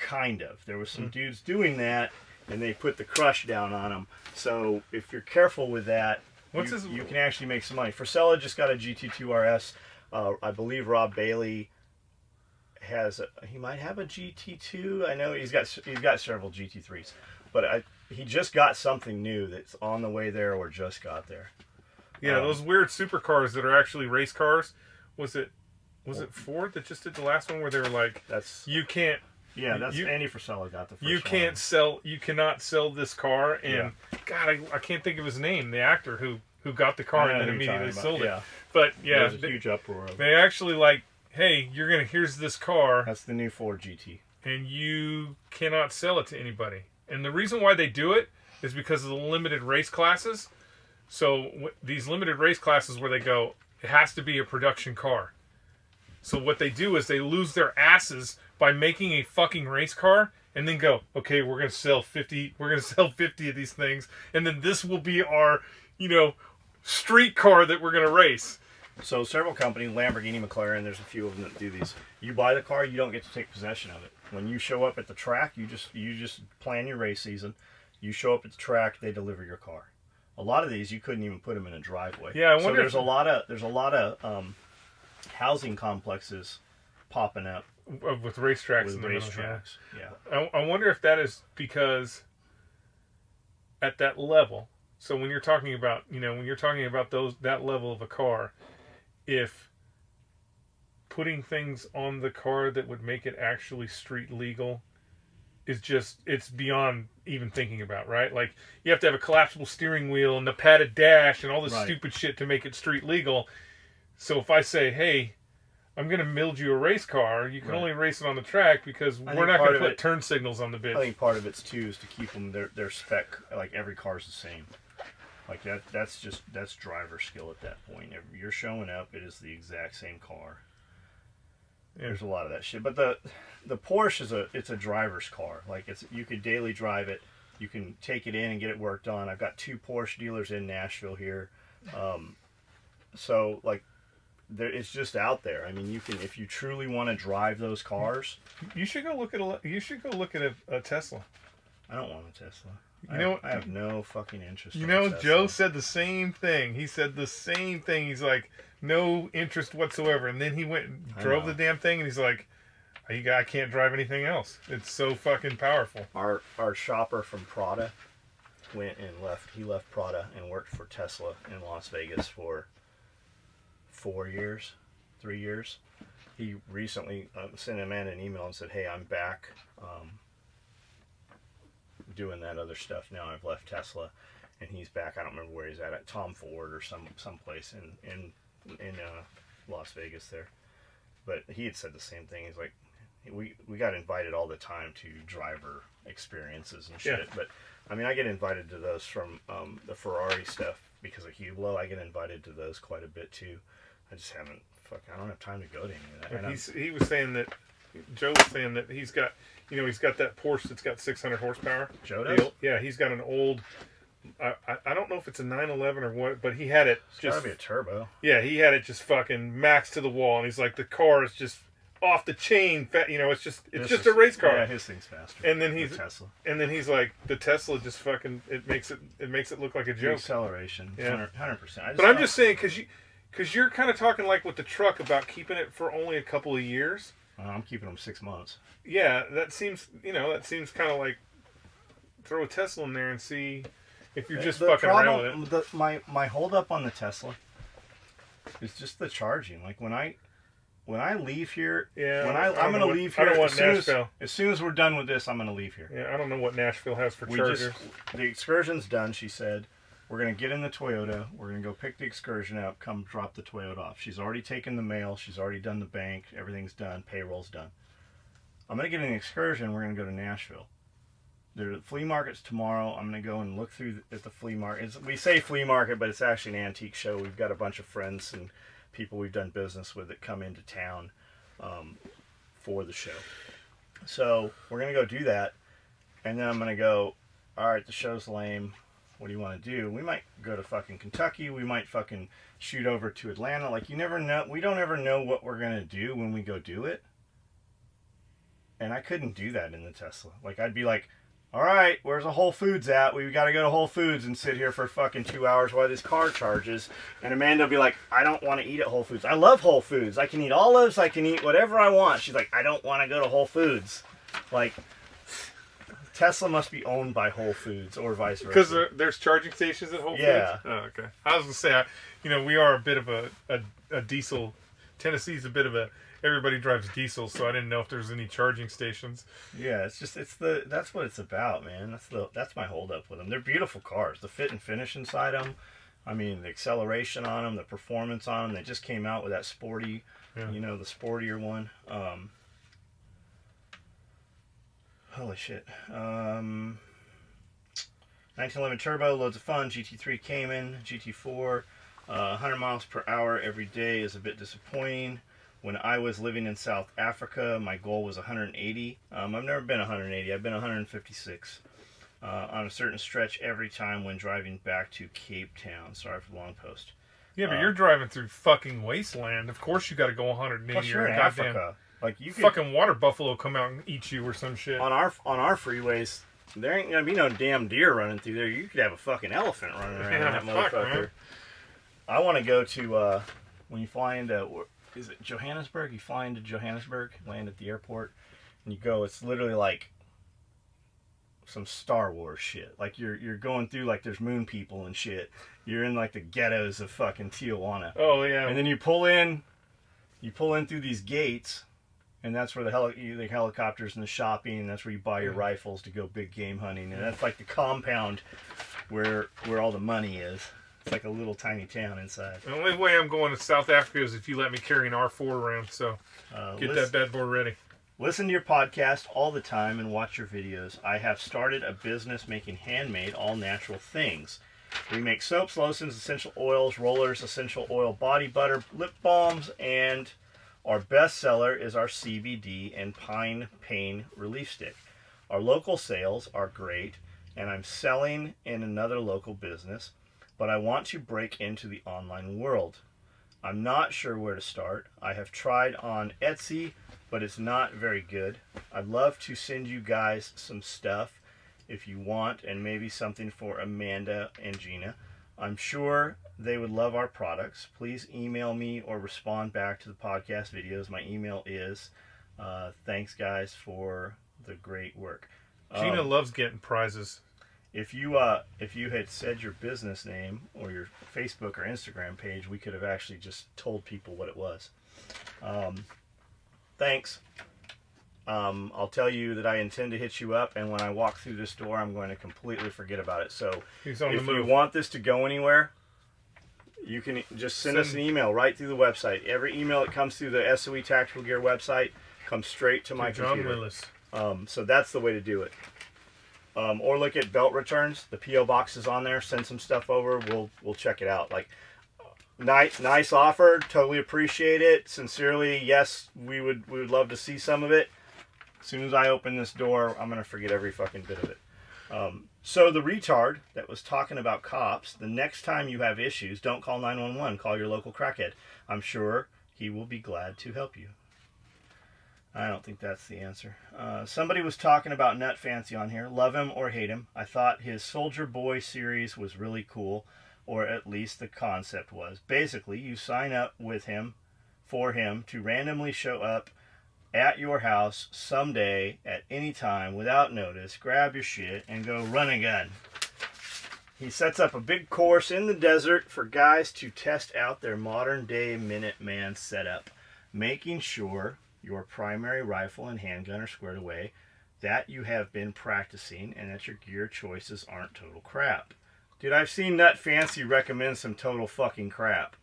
Speaker 2: Kind of. There was some dudes doing that, and they put the crush down on them. So if you're careful with that, you can actually make some money. Frisella just got a GT2 RS. I believe Rob Bailey he might have a GT2. I know he's got several GT3s, but he just got something new that's on the way there or just got there.
Speaker 1: Yeah, those weird supercars that are actually race cars. Was it Ford that just did the last one where they were like, you can't.
Speaker 2: Yeah, Andy Frisella got the first one.
Speaker 1: You cannot sell this car, and God, I can't think of his name. The actor who got the car and then immediately sold it.
Speaker 2: Yeah.
Speaker 1: But yeah,
Speaker 2: there was a huge uproar.
Speaker 1: They actually hey, here's this car.
Speaker 2: That's the new Ford GT,
Speaker 1: and you cannot sell it to anybody. And the reason why they do it is because of the limited race classes. So these limited race classes where they go, it has to be a production car. So what they do is they lose their asses by making a fucking race car and then go, okay, we're gonna sell 50. We're gonna sell 50 of these things, and then this will be our, street car that we're gonna race.
Speaker 2: So several companies, Lamborghini, McLaren, there's a few of them that do these. You buy the car, you don't get to take possession of it. When you show up at the track, you just plan your race season. You show up at the track, they deliver your car. A lot of these you couldn't even put them in a driveway.
Speaker 1: Yeah, I wonder.
Speaker 2: So there's a lot of housing complexes popping up
Speaker 1: with racetracks.
Speaker 2: With racetracks, yeah.
Speaker 1: I wonder if that is because at that level. So when you're talking about, that level of a car, if putting things on the car that would make it actually street legal is it's beyond even thinking about, right? Like, you have to have a collapsible steering wheel and the padded dash and all this stupid shit to make it street legal. So if I say, hey, I'm going to build you a race car, you can only race it on the track because we're not going to put turn signals on the bitch.
Speaker 2: I think part of it's too is to keep them their spec, like every car's the same. Like that's driver skill at that point. If you're showing up, it is the exact same car. Yeah. There's a lot of that shit, but the Porsche it's a driver's car. Like, you could daily drive it. You can take it in and get it worked on. I've got 2 Porsche dealers in Nashville here, so like, it's just out there. I mean, you can, if you truly want to drive those cars.
Speaker 1: You should go look at a Tesla.
Speaker 2: I don't want a Tesla.
Speaker 1: I
Speaker 2: have no fucking interest.
Speaker 1: Joe said the same thing. He said the same thing. He's like, no interest whatsoever. And then he went and drove the damn thing, and he's like, I can't drive anything else. It's so fucking powerful.
Speaker 2: Our shopper from Prada went and left. He left Prada and worked for Tesla in Las Vegas for 3 years. He recently sent Amanda an email and said, hey, I'm back doing that other stuff now. I've left Tesla, and he's back. I don't remember where he's at Tom Ford or some place in Las Vegas there. But he had said the same thing. He's like, we got invited all the time to driver experiences and shit. Yeah. But I mean, I get invited to those from the Ferrari stuff because of Hublot. I get invited to those quite a bit too. I just haven't. I don't have time to go to any of that.
Speaker 1: He was saying that. Joe was saying that he's got that Porsche that's got 600 horsepower.
Speaker 2: Joe does?
Speaker 1: Yeah, he's got an old. I don't know if it's a 911 or what, but he had it.
Speaker 2: It's gotta be a turbo.
Speaker 1: Yeah, he had it just fucking max to the wall, and he's like, the car is just off the chain. It's just a race car.
Speaker 2: Yeah, his thing's faster.
Speaker 1: And then
Speaker 2: Tesla.
Speaker 1: And then he's like, the Tesla just fucking it makes it look like a joke.
Speaker 2: The acceleration, yeah, 100%.
Speaker 1: But I'm just saying because you're kind of talking like with the truck about keeping it for only a couple of years.
Speaker 2: I'm keeping them 6 months.
Speaker 1: Yeah, that seems kind of like throw a Tesla in there and see if you're just fucking around with it.
Speaker 2: My hold up on the Tesla is just the charging. Like when I leave here, I'm going to leave here.
Speaker 1: I don't want Nashville.
Speaker 2: As soon as we're done with this, I'm going to leave here.
Speaker 1: Yeah, I don't know what Nashville has for chargers.
Speaker 2: The excursion's done, she said. We're going to get in the Toyota. We're going to go pick the excursion up, come drop the Toyota off. She's already taken the mail. She's already done the bank. Everything's done. Payroll's done. I'm going to get in the excursion. We're going to go to Nashville. The flea market's tomorrow. I'm going to go and look at the flea market. We say flea market, but it's actually an antique show. We've got a bunch of friends and people we've done business with that come into town for the show. So we're going to go do that. And then I'm going to go, all right, the show's lame. What do you want to do? We might go to fucking Kentucky. We might fucking shoot over to Atlanta. Like, you never know. We don't ever know what we're going to do when we go do it. And I couldn't do that in the Tesla. Like, I'd be like, all right, where's the Whole Foods at? We got to go to Whole Foods and sit here for fucking 2 hours while this car charges. And Amanda will be like, I don't want to eat at Whole Foods. I love Whole Foods. I can eat olives. I can eat whatever I want. She's like, I don't want to go to Whole Foods. Like, Tesla must be owned by Whole Foods or vice versa.
Speaker 1: Because there's charging stations at Whole Foods?
Speaker 2: Yeah.
Speaker 1: Oh, okay. I was going to say, we are a bit of a diesel. Tennessee's a bit of a, everybody drives diesel, so I didn't know if there's any charging stations.
Speaker 2: Yeah, that's what it's about, man. That's my holdup with them. They're beautiful cars. The fit and finish inside them. I mean, the acceleration on them, the performance on them. They just came out with that sporty, the sportier one. Holy shit. 1911 turbo, loads of fun. GT3 Cayman, GT4, 100 miles per hour every day is a bit disappointing. When I was living in South Africa, my goal was 180. I've never been 180. I've been 156 on a certain stretch every time when driving back to Cape Town. Sorry for the long post.
Speaker 1: Yeah, but you're driving through fucking wasteland. Of course you got to go 180.
Speaker 2: Plus you're in
Speaker 1: goddamn
Speaker 2: Africa. Like you
Speaker 1: fucking water buffalo come out and eat you or some shit.
Speaker 2: On our freeways, there ain't gonna be no damn deer running through there. You could have a fucking elephant running around that motherfucker. Man. I want to go to when you fly into, is it Johannesburg? You fly into Johannesburg, land at the airport, and you go. It's literally like some Star Wars shit. Like you're going through like there's moon people and shit. You're in like the ghettos of fucking Tijuana.
Speaker 1: Oh yeah.
Speaker 2: And then you pull in through these gates, and that's where the helicopters and the shopping. And that's where you buy your rifles to go big game hunting. And that's like the compound where all the money is. It's like a little tiny town inside.
Speaker 1: The only way I'm going to South Africa is if you let me carry an R4 around. So get that bad boy ready.
Speaker 2: Listen to your podcast all the time and watch your videos. I have started a business making handmade, all natural things. We make soaps, lotions, essential oils, rollers, essential oil body butter, lip balms, and our best seller is our CBD and pine pain relief stick. Our local sales are great, and I'm selling in another local business, but I want to break into the online world. I'm not sure where to start. I have tried on Etsy, but it's not very good. I'd love to send you guys some stuff if you want, and maybe something for Amanda and Gina. I'm sure they would love our products. Please email me or respond back to the podcast videos. My email is thanks guys for the great work.
Speaker 1: Gina loves getting prizes.
Speaker 2: If you had said your business name or your Facebook or Instagram page, we could have actually just told people what it was. Thanks. I'll tell you that I intend to hit you up, and when I walk through this door, I'm going to completely forget about it. So if you want this to go anywhere, you can just send us an email right through the website. Every email that comes through the SOE Tactical Gear website comes straight to my computer.
Speaker 1: John Willis.
Speaker 2: So that's the way to do it. Or look at belt returns. The PO box is on there. Send some stuff over. We'll check it out. Like, nice offer. Totally appreciate it. Sincerely, yes, we would love to see some of it. As soon as I open this door, I'm gonna forget every fucking bit of it. So the retard that was talking about cops, the next time you have issues, don't call 911. Call your local crackhead. I'm sure he will be glad to help you. I don't think that's the answer. Somebody was talking about Nut Fancy on here. Love him or hate him. I thought his Soldier Boy series was really cool, or at least the concept was. Basically, you sign up with him, for him to randomly show up at your house someday at any time without notice, grab your shit, and go run a gun. He sets up a big course in the desert for guys to test out their modern-day Minuteman setup, making sure your primary rifle and handgun are squared away, that you have been practicing, and that your gear choices aren't total crap. Dude, I've seen Nut Fancy recommend some total fucking crap.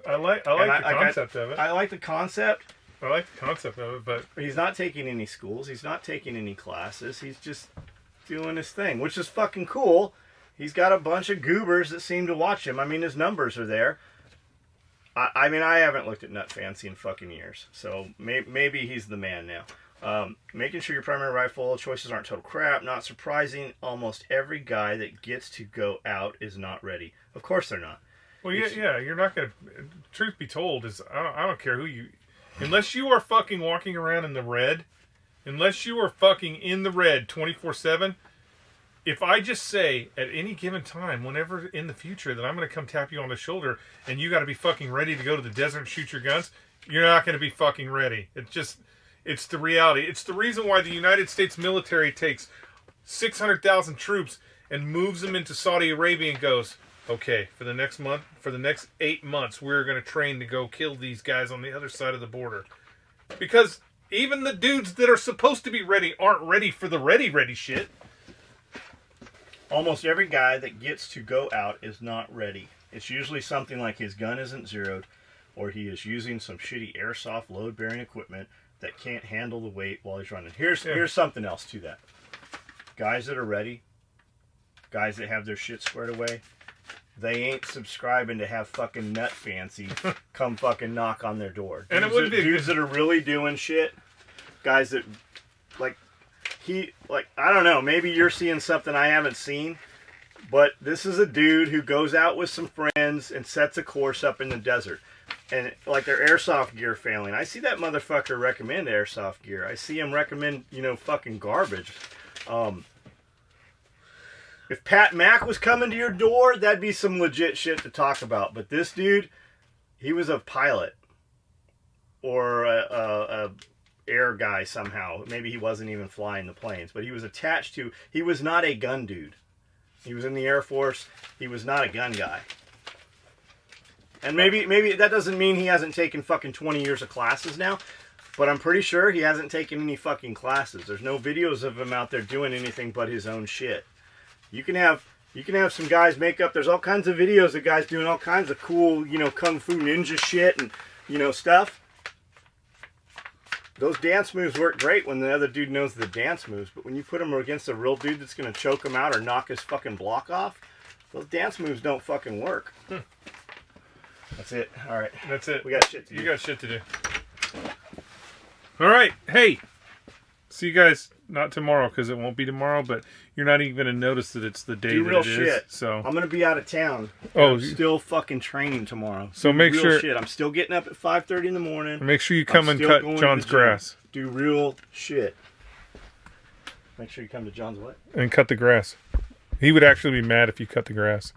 Speaker 1: I like the concept of it.
Speaker 2: I like the concept.
Speaker 1: I like the concept of it, but
Speaker 2: He's not taking any schools. He's not taking any classes. He's just doing his thing, which is fucking cool. He's got a bunch of goobers that seem to watch him. I mean, his numbers are there. I mean, I haven't looked at Nut Fancy in fucking years, so maybe he's the man now. Making sure your primary rifle choices aren't total crap. Not surprising, almost every guy that gets to go out is not ready. Of course they're not.
Speaker 1: Well, yeah, you're not gonna. Truth be told, is I don't care who you, unless you are fucking walking around in the red, unless you are fucking in the red 24/7. If I just say at any given time, whenever in the future, that I'm going to come tap you on the shoulder and you got to be fucking ready to go to the desert and shoot your guns, you're not going to be fucking ready. It's the reality. It's the reason why the United States military takes 600,000 troops and moves them into Saudi Arabia and goes, okay, for the next 8 months, we're going to train to go kill these guys on the other side of the border. Because even the dudes that are supposed to be ready aren't ready for the ready shit.
Speaker 2: Almost every guy that gets to go out is not ready. It's usually something like his gun isn't zeroed, or he is using some shitty airsoft load-bearing equipment that can't handle the weight while he's running. Here's something else to that. Guys that are ready, guys that have their shit squared away, they ain't subscribing to have fucking nut fancy come fucking knock on their door.
Speaker 1: And it wouldn't be
Speaker 2: dudes that are really doing shit. Guys that, like, I don't know, maybe you're seeing something I haven't seen, but this is a dude who goes out with some friends and sets a course up in the desert. And, like, their airsoft gear failing. I see that motherfucker recommend airsoft gear. I see him recommend, you know, fucking garbage. If Pat Mack was coming to your door, that'd be some legit shit to talk about. But this dude, he was a pilot or a air guy somehow. Maybe he wasn't even flying the planes, but he was attached to. He was not a gun dude. He was in the Air Force. He was not a gun guy. And maybe that doesn't mean he hasn't taken fucking 20 years of classes now. But I'm pretty sure he hasn't taken any fucking classes. There's no videos of him out there doing anything but his own shit. You can have some guys make up. There's all kinds of videos of guys doing all kinds of cool, you know, kung fu ninja shit and, you know, stuff. Those dance moves work great when the other dude knows the dance moves, but when you put him against a real dude that's gonna choke him out or knock his fucking block off, those dance moves don't fucking work. That's it. All right.
Speaker 1: That's it.
Speaker 2: We got shit to do.
Speaker 1: You got shit to do. All right. Hey, see you guys not tomorrow because it won't be tomorrow, but you're not even going to notice that it's the day
Speaker 2: Do
Speaker 1: that
Speaker 2: real
Speaker 1: it is.
Speaker 2: shit.
Speaker 1: So
Speaker 2: I'm going to be out of town.
Speaker 1: Oh,
Speaker 2: I'm still fucking training tomorrow.
Speaker 1: So make
Speaker 2: real
Speaker 1: sure
Speaker 2: shit. I'm still getting up at 5:30 in the morning.
Speaker 1: Make sure you come and
Speaker 2: still
Speaker 1: cut
Speaker 2: going to
Speaker 1: John's
Speaker 2: the gym.
Speaker 1: grass.
Speaker 2: Do real shit. Make sure you come to John's what?
Speaker 1: And cut the grass. He would actually be mad if you cut the grass.